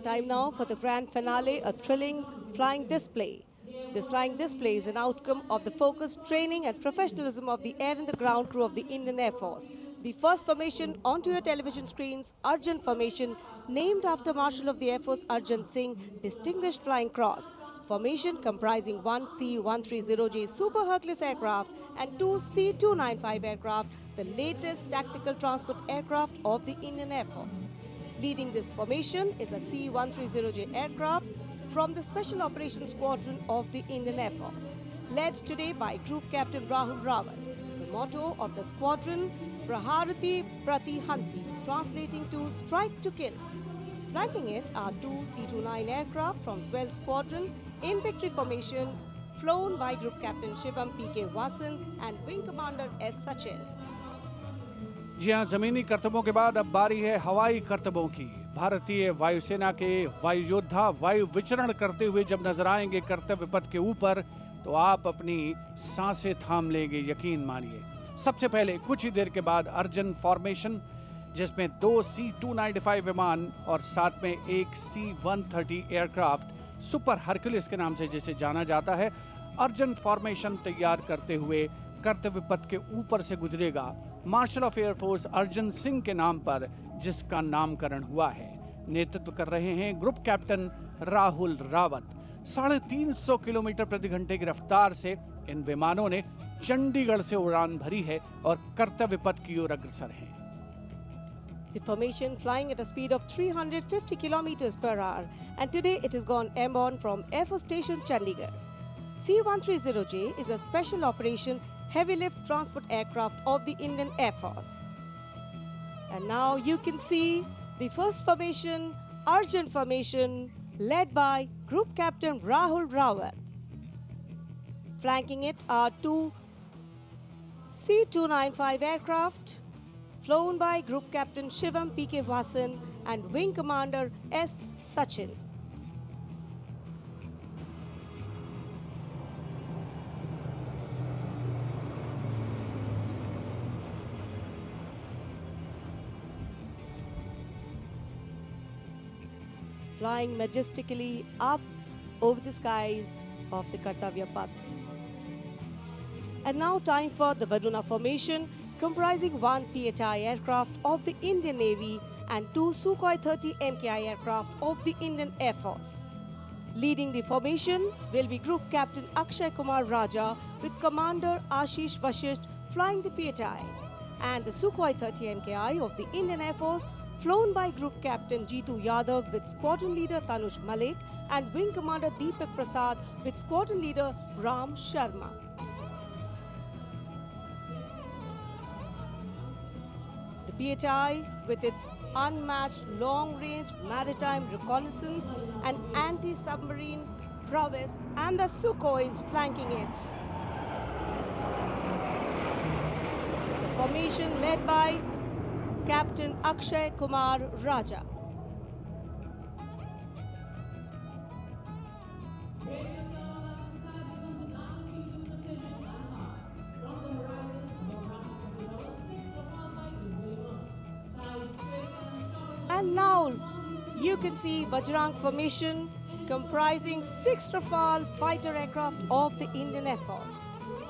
S6: Time now for the grand finale, a thrilling flying display. This flying display is an outcome of the focused training and professionalism of the air and the ground crew of the Indian Air Force. The first formation onto your television screens, Arjun formation, named after Marshal of the Air Force Arjun Singh, Distinguished Flying Cross. Formation comprising 1 C-130J Super Hercules aircraft and 2 C-295 aircraft, the latest tactical transport aircraft of the Indian Air Force. Leading this formation is a C-130J aircraft from the Special Operations Squadron of the Indian Air Force, led today by Group Captain Rahul Rawat. The motto of the squadron, Praharati Pratihanti, translating to strike to kill. Flanking it are 2 C-29 aircraft from 12th Squadron in victory formation, flown by Group Captain Shivam P.K. Vasan and Wing Commander S. Sachin.
S4: जी हाँ, जमीनी करतबों के बाद अब बारी है हवाई करतबों की. भारतीय वायुसेना के वायु योद्धा वायु विचरण करते हुए जब नजर आएंगे कर्तव्य पथ के ऊपर, तो आप अपनी सांसें थाम लेंगे, यकीन मानिए. सबसे पहले कुछ ही देर के बाद अर्जन फॉर्मेशन, जिसमें 2 C-295 विमान और साथ में एक C-130 एयरक्राफ्ट सुपर हरक्यूलिस के नाम से जिसे जाना जाता है, अर्जन फॉर्मेशन तैयार करते हुए कर्तव्य पथ के ऊपर से गुजरेगा. Marshal of air force Arjan Singh के नाम पर जिसका नामकरण हुआ है. नेतृत्व कर रहे हैं group captain Rahul Rawat. 350 kilometre प्रति घंटे की रफ्तार से इन विमानों ने चंडीगढ़ से उड़ान भरी है और कर्तव्य पथ की ओर अग्रसर हैं।
S6: The formation flying at a speed of 350 kilometers per hour, and today it has gone airborne from Air Force Station Chandigarh. C-130J is a special operation heavy lift transport aircraft of the Indian Air Force. And now you can see the first formation, Arjun formation, led by Group Captain Rahul Rawat. Flanking it are two C-295 aircraft, flown by Group Captain Shivam P.K. Vasan and Wing Commander S. Sachin. Flying majestically up over the skies of the Kartavya Paths. And now time for the Varuna formation, comprising one PHI aircraft of the Indian Navy and two Sukhoi 30 MKI aircraft of the Indian Air Force. Leading the formation will be Group Captain Akshay Kumar Raja with Commander Ashish Vashisht flying the PHI, and the Sukhoi 30 MKI of the Indian Air Force flown by Group Captain Jeetu Yadav with Squadron Leader Tanush Malik and Wing Commander Deepak Prasad with Squadron Leader Ram Sharma. The PHI, with its unmatched long-range maritime reconnaissance and anti-submarine prowess, and the Sukhois flanking it. The formation led by Captain Akshay Kumar Raja. And now you can see Bajrang formation comprising 6 Rafale fighter aircraft of the Indian Air Force.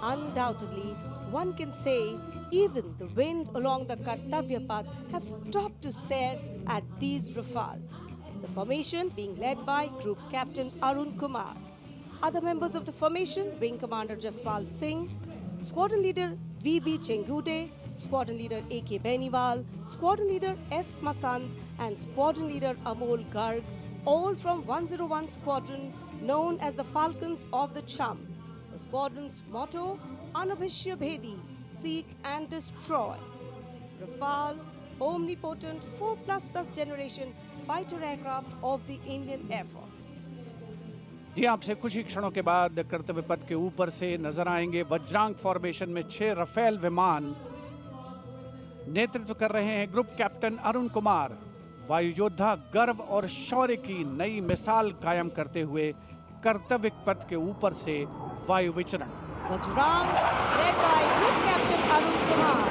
S6: Undoubtedly, one can say even the wind along the Kartavya Path have stopped to stare at these Rafales. The formation being led by Group Captain Arun Kumar. Other members of the formation, Wing Commander Jaspal Singh, Squadron Leader V.B. Chengude, Squadron Leader A.K. Beniwal, Squadron Leader S. Masand, and Squadron Leader Amol Garg, all from 101 Squadron known as the Falcons of the Chum. The squadron's motto, Anubhishya Bhedi, seek and destroy. Rafale, omnipotent 4++ generation fighter aircraft of the Indian Air Force.
S4: जी आपसे कुछ ही क्षणों के बाद कर्तव्य पथ के ऊपर से नजर आएंगे वज्रांग फॉर्मेशन में 6 रफेल विमान। नेतृत्व कर रहे हैं ग्रुप कैप्टन अरुण कुमार। वायु योद्धा गर्व और शौर्य की नई मिसाल कायम करते हुए कर्तव्य पथ के ऊपर से वायु विचरण।
S6: Vajrang, led by Group Captain Arun Kumar.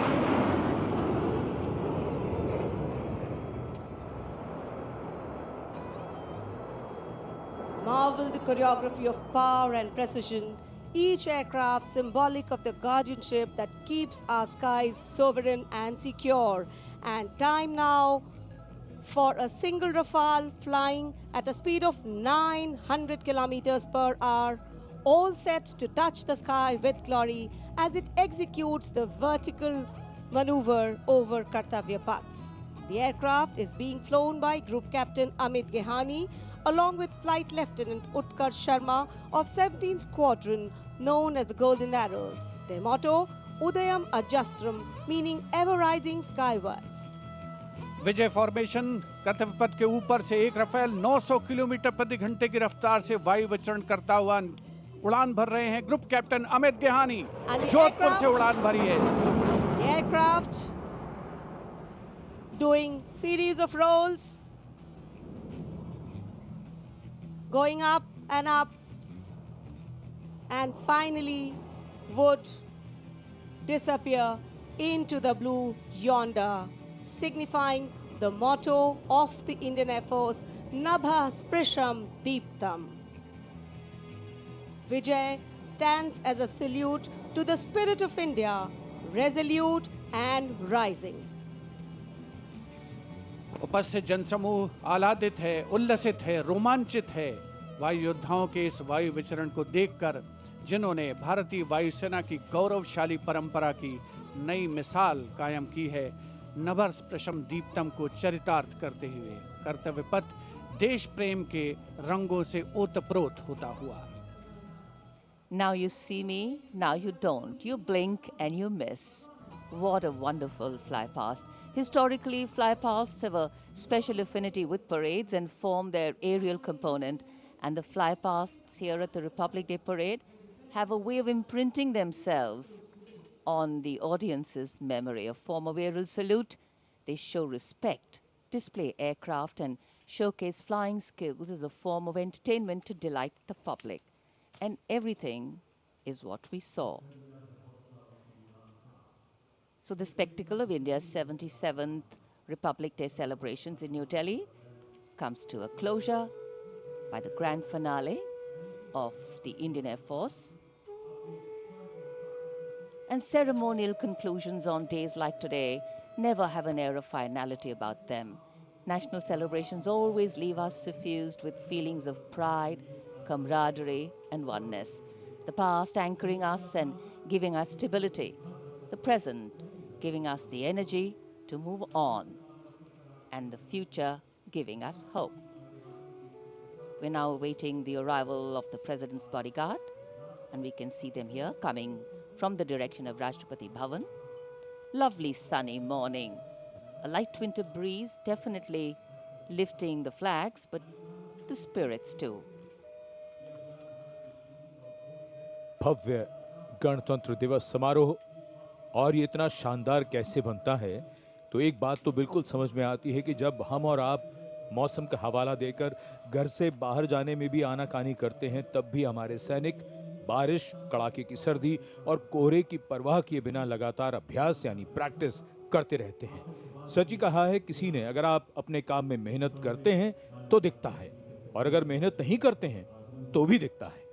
S6: Marvel the choreography of power and precision, each aircraft symbolic of the guardianship that keeps our skies sovereign and secure. And time now for a single Rafale flying at a speed of 900 kilometers per hour, all set to touch the sky with glory as it executes the vertical maneuver over Kartavya Paths. The aircraft is being flown by Group Captain Amit Gehani along with Flight Lieutenant Utkarsh Sharma of 17th Squadron known as the Golden Arrows. Their motto, Udayam Ajastram, meaning ever rising skywards.
S4: Vijay formation कर्तव्य पथ के ऊपर से एक Rafale 900 kilometre प्रति घंटे की रफ्तार से वायु विचरण करता हुआ उड़ान भर रहे हैं ग्रुप कैप्टन अमित गेहानी। जोधपुर से उड़ान भरी है।
S6: The aircraft doing series of rolls, going up, and finally would disappear into the blue yonder, signifying the motto of the Indian Air Force, Nabha Sprisham Deeptam. Vijay stands as a salute to the spirit of India, resolute and rising.
S4: उपस्थित जनसमूह आह्लादित है, उल्लसित है, रोमांचित है। वायु योद्धाओं के इस वायु विचरण को देखकर जिन्होंने भारतीय वायुसेना की गौरवशाली परंपरा की नई मिसाल कायम की है, नभर्स प्रशम दीप्तम को चरितार्थ करते हुए कर्तव्य पथ देश प्रेम के रंगों से ओतप्रोत होता हुआ।
S2: Now you see me, now you don't. You blink and you miss. What a wonderful flypast. Historically, flypasts have a special affinity with parades and form their aerial component. And the flypasts here at the Republic Day Parade have a way of imprinting themselves on the audience's memory. A form of aerial salute, they show respect, display aircraft, and showcase flying skills as a form of entertainment to delight the public. And everything is what we saw. So the spectacle of India's 77th Republic Day celebrations in New Delhi comes to a closure by the grand finale of the Indian Air Force. And ceremonial conclusions on days like today never have an air of finality about them. National celebrations always leave us suffused with feelings of pride, camaraderie, and oneness. The past anchoring us and giving us stability. The present giving us the energy to move on. And the future giving us hope. We're now awaiting the arrival of the President's bodyguard, and we can see them here coming from the direction of Rashtrapati Bhavan. Lovely sunny morning. A light winter breeze definitely lifting the flags, but the spirits too.
S1: भव्य गणतंत्र दिवस समारोह, और ये इतना शानदार कैसे बनता है, तो एक बात तो बिल्कुल समझ में आती है कि जब हम और आप मौसम का हवाला देकर घर से बाहर जाने में भी आनाकानी करते हैं, तब भी हमारे सैनिक बारिश, कड़ाके की सर्दी और कोहरे की परवाह किए बिना लगातार अभ्यास यानी प्रैक्टिस करते रहते हैं। सच ही कहा है किसी ने, अगर आप अपने काम में मेहनत करते हैं तो दिखता है, और अगर मेहनत नहीं करते हैं तो भी दिखता है।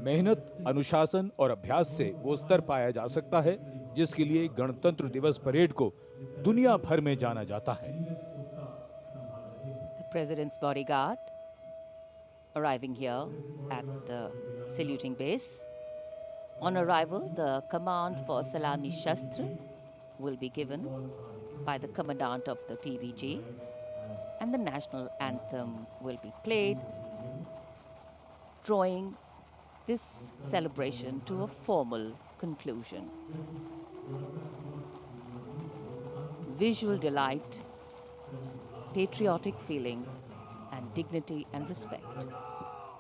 S1: मेहनत, अनुशासन और अभ्यास से वो स्तर पाया जा सकता है जिसके लिए गणतंत्र दिवस परेड को दुनिया भर में जाना जाता है।
S2: The President's bodyguard arriving here at the saluting base. On arrival, the command for Salami Shastra will be given by the commandant of the PVG, and the national anthem will be played, drawing this celebration to a formal conclusion. Visual delight, patriotic feelings, and dignity and respect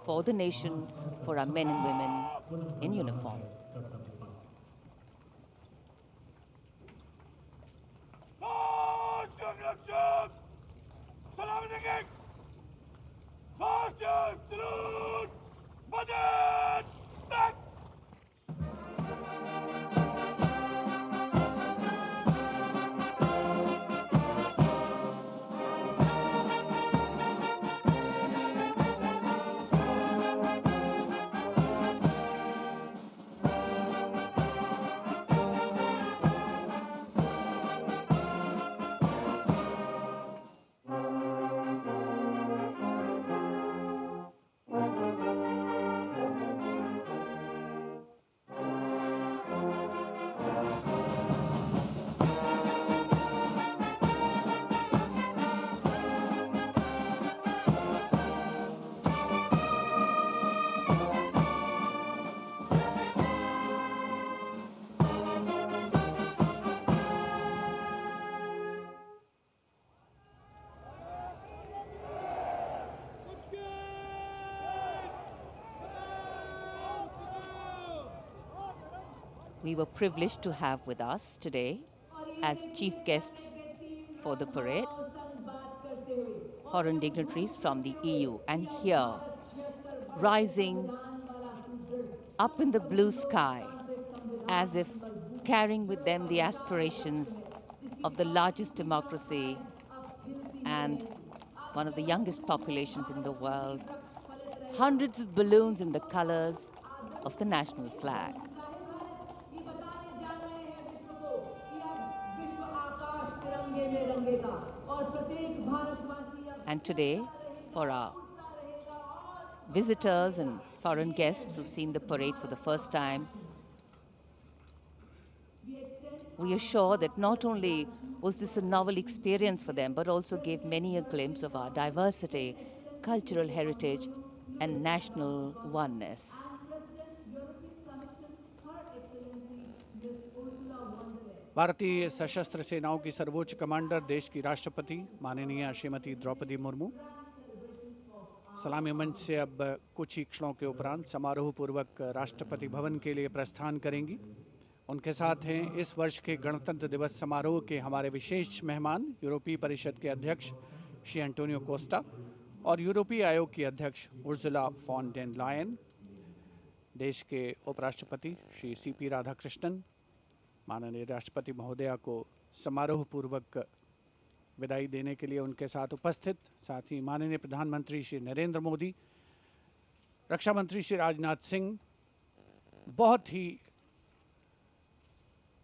S2: for the nation, for our men and women in uniform. We were privileged to have with us today as chief guests for the parade foreign dignitaries from the EU, and here, rising up in the blue sky as if carrying with them the aspirations of the largest democracy and one of the youngest populations in the world, hundreds of balloons in the colors of the national flag. And today, for our visitors and foreign guests who've seen the parade for the first time. We are sure that not only was this a novel experience for them, but also gave many a glimpse of our diversity, cultural heritage, and national oneness.
S4: भारतीय सशस्त्र सेनाओं की सर्वोच्च commander देश की राष्ट्रपति माननीय श्रीमती द्रौपदी मुर्मू सलामी मंच से अब कुछ ही क्षणों के उपरांत समारोह पूर्वक राष्ट्रपति भवन के लिए प्रस्थान करेंगी। उनके साथ हैं इस वर्ष के गणतंत्र दिवस समारोह के हमारे विशेष मेहमान यूरोपीय परिषद के अध्यक्ष श्री एंटोनियो कोस्टा और यूरोपीय आयोग की अध्यक्ष उर्सुला फॉन डेर लायन, देश के उपराष्ट्रपति श्री सीपी राधाकृष्णन, माननीय राष्ट्रपति महोदया को समारोह पूर्वक विदाई देने के लिए उनके साथ उपस्थित, साथ ही माननीय प्रधानमंत्री श्री नरेंद्र मोदी, रक्षा मंत्री श्री राजनाथ सिंह, बहुत ही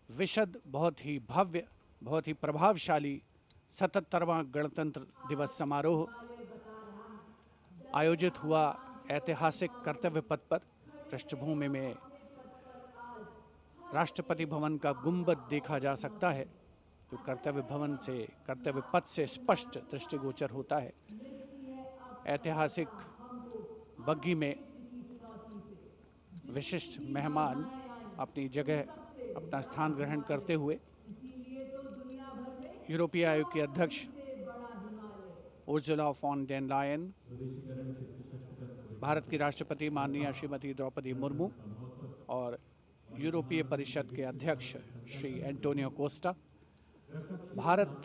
S4: विशद, बहुत ही भव्य, बहुत ही प्रभावशाली 77वां गणतंत्र दिवस समारोह आयोजित हुआ। ऐतिहासिक कर्तव्य पथ पर पृष्ठभूमि में राष्ट्रपति भवन का गुंबद देखा जा सकता है, जो कर्तव्य पथ से स्पष्ट दृष्टिगोचर होता है। ऐतिहासिक बग्गी में विशिष्ट मेहमान अपनी जगह अपना स्थान ग्रहण करते हुए यूरोपीय आयोग की अध्यक्ष Ursula von der Leyen, Bharat की राष्ट्रपति माननीय श्रीमती द्रौपदी मुर्मू और यूरोपीय परिषद के अध्यक्ष श्री एंटोनियो कोस्टा भारत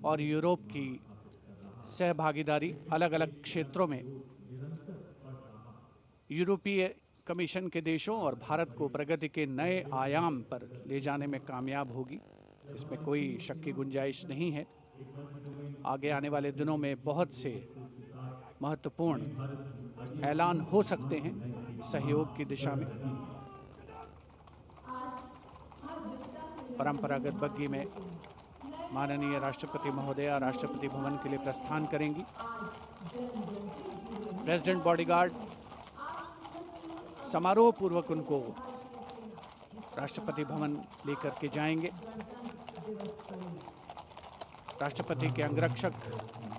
S4: और यूरोप की सहभागीदारी अलग अलग क्षेत्रों में यूरोपीय कमीशन के देशों और भारत को प्रगति के नए आयाम पर ले जाने में कामयाब होगी, इसमें कोई शक की गुंजाइश नहीं है। आगे आने वाले दिनों में बहुत से महत्वपूर्ण ऐलान हो सकते हैं सहयोग की दिशा में। परंपरागत बग्गी में माननीय राष्ट्रपति महोदया राष्ट्रपति भवन के लिए प्रस्थान करेंगी। प्रेसिडेंट बॉडीगार्ड समारोह पूर्वक उनको राष्ट्रपति भवन लेकर के जाएंगे। राष्ट्रपति के अंगरक्षक,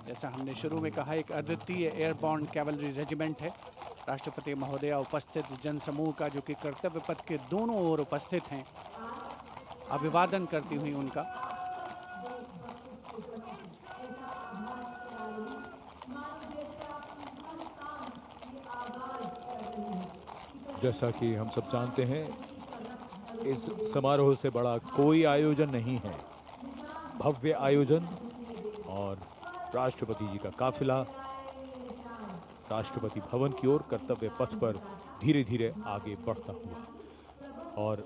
S4: जैसा हमने शुरू में कहा, एक अद्वितीय एयरबॉर्न कैवलरी रेजिमेंट है। राष्ट्रपति महोदया उपस्थित जनसमूह का, जो कि कर्तव्य पथ के दोनों ओर उपस्थित हैं, अभिवादन करती हुई उनका
S1: जैसा कि हम सब जानते हैं, इस समारोह से बड़ा कोई आयोजन नहीं है। भव्य आयोजन और राष्ट्रपति जी का काफिला राष्ट्रपति भवन की ओर कर्तव्य पथ पर धीरे धीरे आगे बढ़ता हुआ, और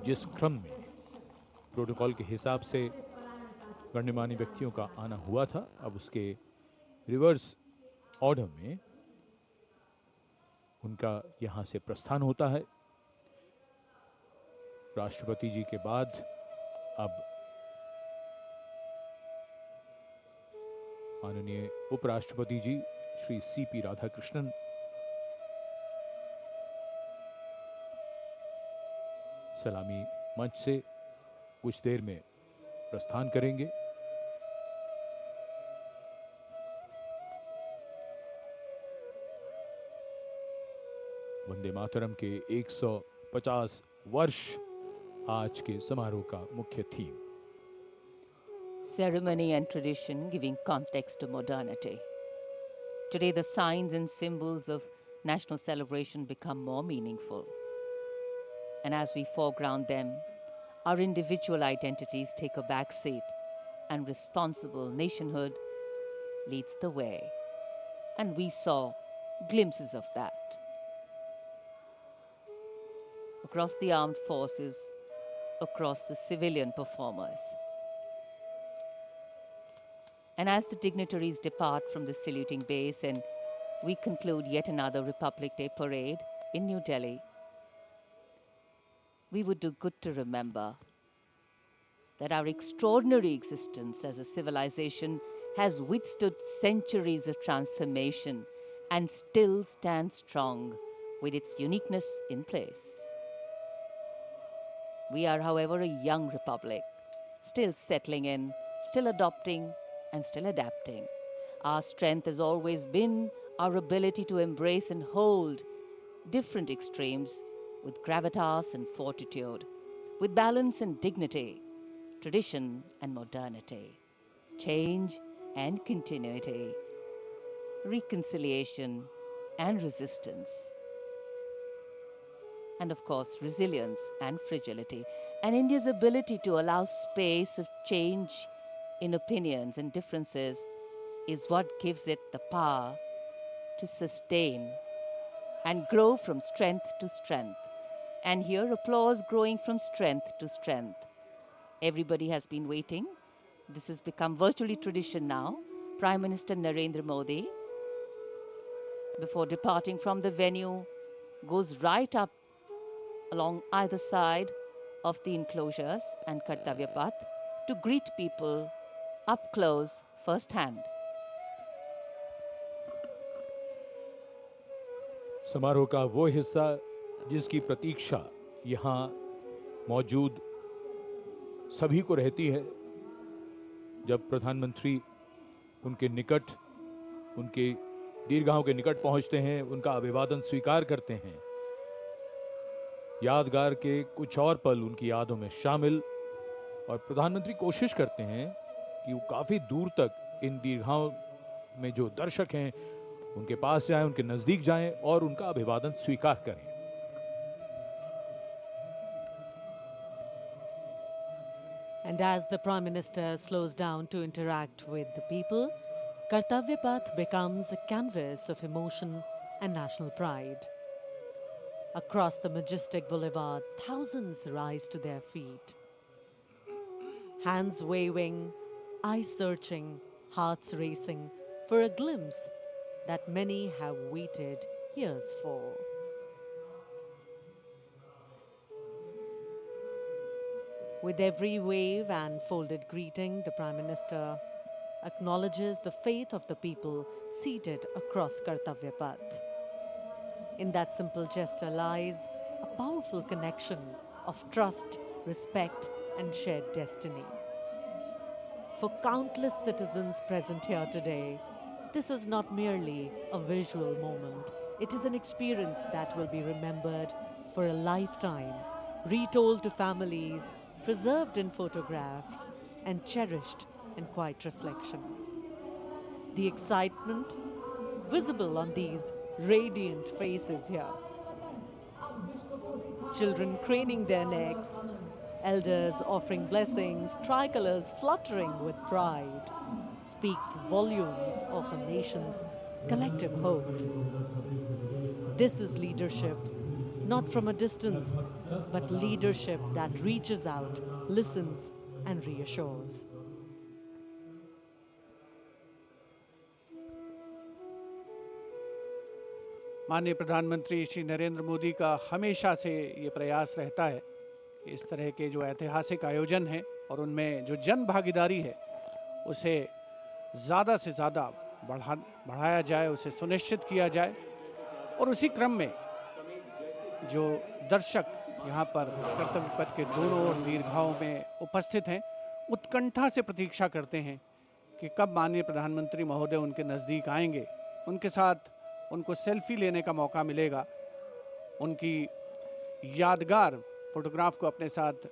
S1: जिस क्रम में प्रोटोकॉल के हिसाब से गण्यमान्य व्यक्तियों का आना हुआ था, अब उसके रिवर्स ऑर्डर में उनका यहां से प्रस्थान होता है। राष्ट्रपति जी के बाद अब माननीय उपराष्ट्रपति जी श्री सीपी राधाकृष्णन सलामी मंच से कुछ देर में प्रस्थान करेंगे। वंदे मातरम के 150 वर्ष आज के समारोह का मुख्य theme.
S2: Ceremony and tradition giving context to modernity. Today, the signs and symbols of national celebration become more meaningful. And as we foreground them, our individual identities take a back seat, and responsible nationhood leads the way. And we saw glimpses of that. Across the armed forces, across the civilian performers. And as the dignitaries depart from the saluting base and we conclude yet another Republic Day parade in New Delhi, we would do good to remember that our extraordinary existence as a civilization has withstood centuries of transformation and still stands strong with its uniqueness in place. We are, however, a young republic, still settling in, still adopting, and still adapting. Our strength has always been our ability to embrace and hold different extremes with gravitas and fortitude, with balance and dignity, tradition and modernity, change and continuity, reconciliation and resistance, and of course resilience and fragility. And India's ability to allow space of change in opinions and differences is what gives it the power to sustain and grow from strength to strength. And here applause growing from strength to strength. Everybody has been waiting. This has become virtually tradition now. Prime Minister Narendra Modi, before departing from the venue, goes right up along either side of the enclosures and Kartavya Path to greet people up close firsthand.
S1: समारोह का वो हिस्सा जिसकी प्रतीक्षा यहाँ मौजूद सभी को रहती है, जब प्रधानमंत्री उनके निकट, उनके दीर्घाओं के निकट पहुंचते हैं, उनका अभिवादन स्वीकार करते हैं। यादगार के कुछ और पल उनकी यादों में शामिल, और प्रधानमंत्री कोशिश करते हैं कि वो काफी दूर तक इन दीर्घाओं में जो दर्शक हैं उनके पास जाएं, उनके नजदीक जाएं और उनका अभिवादन स्वीकार करें।
S8: And as the Prime Minister slows down to interact with the people, Kartavya Path becomes a canvas of emotion and national pride. Across the majestic boulevard, thousands rise to their feet. Hands waving, eyes searching, hearts racing for a glimpse that many have waited years for. With every wave and folded greeting, the Prime Minister acknowledges the faith of the people seated across Kartavya Path. In that simple gesture lies a powerful connection of trust, respect, and shared destiny. For countless citizens present here today, this is not merely a visual moment. It is an experience that will be remembered for a lifetime, retold to families, preserved in photographs, and cherished in quiet reflection. The excitement visible on these radiant faces here. Children craning their necks, elders offering blessings, tricolors fluttering with pride, speaks volumes of a nation's collective hope. This is leadership, not from a distance, but leadership that reaches out, listens, and reassures.
S4: माननीय प्रधानमंत्री श्री नरेंद्र मोदी का हमेशा से ये प्रयास रहता है कि इस तरह के जो ऐतिहासिक आयोजन हैं और उनमें जो जन भागीदारी है उसे ज़्यादा से ज़्यादा बढ़ाया जाए, उसे सुनिश्चित किया जाए। और उसी क्रम में जो दर्शक यहाँ पर कर्तव्य पथ के दोनों ओर दीर्घाओं में उपस्थित हैं, उत्कंठा से प्रतीक्षा करते हैं कि कब माननीय प्रधानमंत्री महोदय उनके नज़दीक आएंगे, उनके साथ उनको सेल्फी लेने का मौका मिलेगा, उनकी यादगार फोटोग्राफ को अपने साथ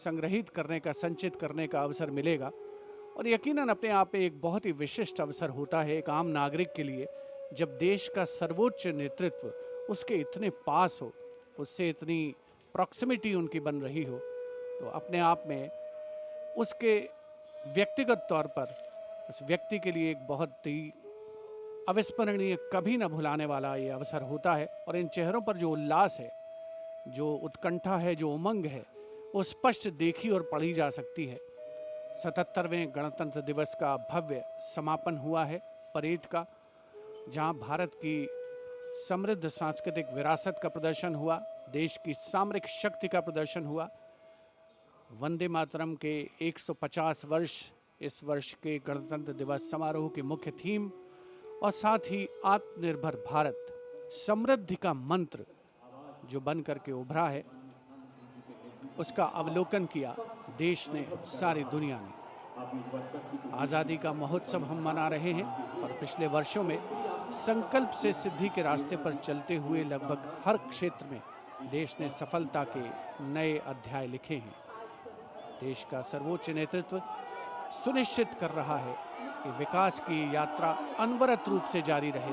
S4: संग्रहित करने का, संचित करने का अवसर मिलेगा। और यकीनन अपने आप में एक बहुत ही विशिष्ट अवसर होता है एक आम नागरिक के लिए, जब देश का सर्वोच्च नेतृत्व उसके इतने पास हो, उससे इतनी प्रॉक्सिमिटी उनकी बन रही हो, तो अपने आप में उसके व्यक्तिगत तौर पर उस व्यक्ति के लिए एक बहुत ही अविस्मरणीय, कभी न भुलाने वाला ये अवसर होता है। और इन चेहरों पर जो उल्लास है, जो उत्कंठा है, जो उमंग है, वो स्पष्ट देखी और पढ़ी जा सकती है। 77वें गणतंत्र दिवस का भव्य समापन हुआ है परेड का, जहां भारत की समृद्ध सांस्कृतिक विरासत का प्रदर्शन हुआ, देश की सामरिक शक्ति का प्रदर्शन हुआ, वंदे मातरम के 150 वर्ष इस वर्ष के गणतंत्र दिवस समारोह की मुख्य थीम और साथ ही आत्मनिर्भर भारत समृद्धि का मंत्र जो बन करके उभरा है, उसका अवलोकन किया देश ने, सारी दुनिया ने। आजादी का महोत्सव हम मना रहे हैं और पिछले वर्षों में संकल्प से सिद्धि के रास्ते पर चलते हुए लगभग हर क्षेत्र में देश ने सफलता के नए अध्याय लिखे हैं। देश का सर्वोच्च नेतृत्व सुनिश्चित कर रहा है कि विकास की यात्रा अनवरत रूप से जारी रहे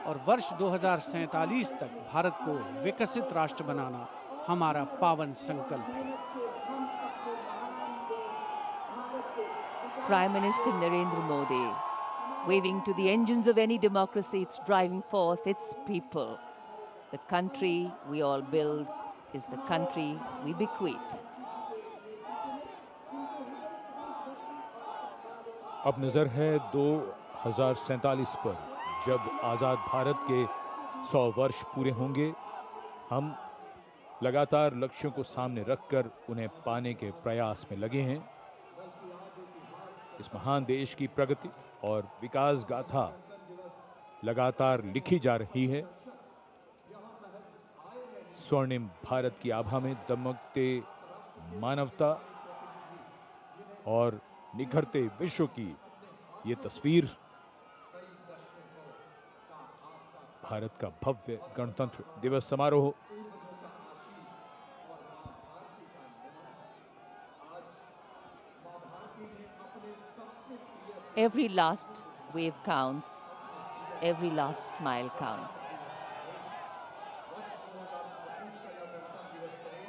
S4: और वर्ष 2047 तक भारत को विकसित राष्ट्र बनाना हमारा पावन संकल्प है।
S2: Prime Minister Narendra Modi, waving to the engines of any democracy, its driving force, its people. The country we all build is the country we bequeath.
S1: अब नजर है 2047 पर, जब आजाद भारत के 100 वर्ष पूरे होंगे। हम लगातार लक्ष्यों को सामने रखकर उन्हें पाने के प्रयास में लगे हैं। इस महान देश की प्रगति और विकास गाथा लगातार लिखी जा रही है। स्वर्णिम भारत की आभा में दमकते मानवता और निखरते विश्व की ये तस्वीर भारत का भव्य गणतंत्र दिवस समारोह।
S2: Every last wave counts, every last smile counts.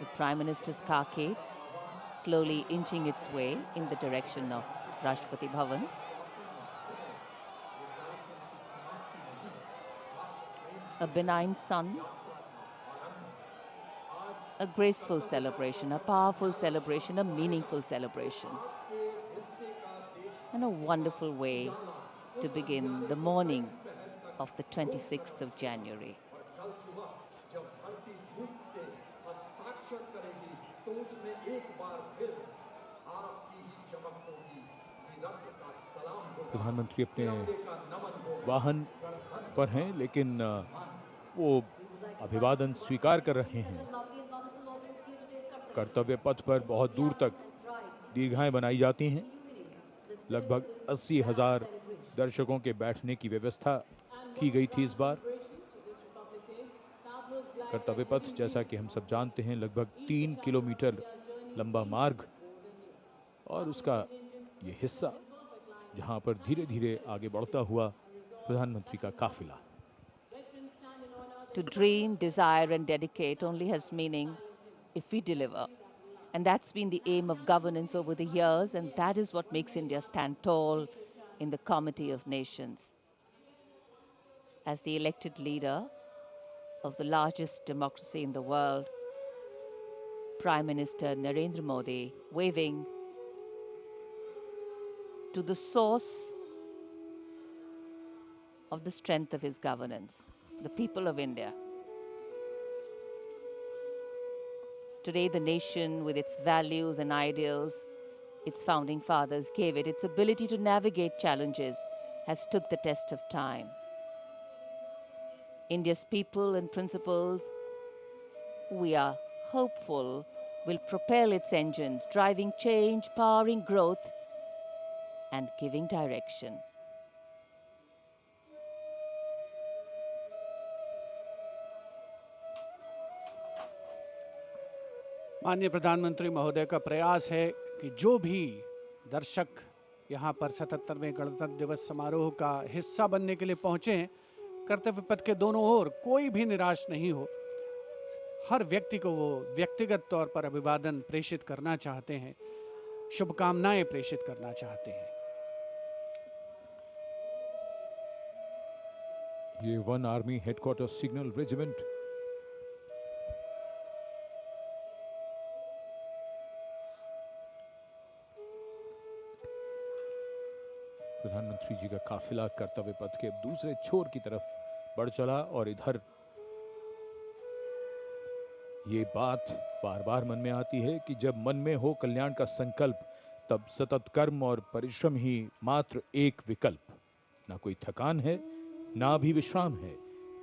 S2: The Prime Minister's carcade slowly inching its way in the direction of Rashtrapati Bhavan. A benign sun, a graceful celebration, a powerful celebration, a meaningful celebration, and a wonderful way to begin the morning of the 26th of January.
S1: प्रधानमंत्री अपने वाहन पर हैं, लेकिन वो अभिवादन स्वीकार कर रहे हैं। कर्तव्य पथ पर बहुत दूर तक दीर्घाएं बनाई जाती हैं। लगभग 80,000 दर्शकों के बैठने की व्यवस्था की गई थी इस बार। कर्तव्य पथ, जैसा कि हम सब जानते हैं, लगभग 3 किलोमीटर लंबा मार्ग और उसका ये हिस्सा जहां पर धीरे धीरे आगे बढ़ता हुआ प्रधानमंत्री का काफिला।
S2: To dream, desire and dedicate only has meaning if we deliver. And that's been the aim of governance over the years, and that is what makes India stand tall in the Comity of Nations. As the elected leader of the largest democracy in the world, Prime Minister Narendra Modi waving to the source of the strength of his governance, the people of India. Today, the nation, with its values and ideals its founding fathers gave it, its ability to navigate challenges, has stood the test of time. India's people and principles, we are hopeful, will propel its engines, driving change, powering growth, and giving direction.
S4: माननीय प्रधानमंत्री महोदय का प्रयास है कि जो भी दर्शक यहाँ पर 77वें गणतंत्र दिवस समारोह का हिस्सा बनने के लिए पहुंचे हैं, कर्तव्य पथ के दोनों ओर कोई भी निराश नहीं हो। हर व्यक्ति को वो व्यक्तिगत तौर पर अभिवादन प्रेषित करना चाहते हैं, शुभकामनाएं प्रेषित करना चाहते हैं।
S1: ये 1 आर्मी हेडक्वार्टर सिग्नल रेजिमेंट प्रधानमंत्री जी का काफिला कर्तव्य पथ के दूसरे छोर की तरफ बढ़ चला और इधर ये बात बार बार मन में आती है कि जब मन में हो कल्याण का संकल्प तब सतत कर्म और परिश्रम ही मात्र एक विकल्प। ना कोई थकान है, ना भी विश्राम है।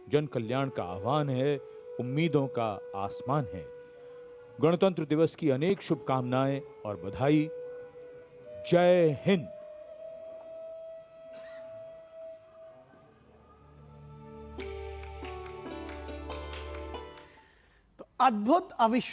S1: जन कल्याण का आह्वान है, उम्मीदों का आसमान है। गणतंत्र दिवस की अनेक शुभकामनाएं और बधाई। जय हिंद।
S13: तो अद्भुत अविश्वास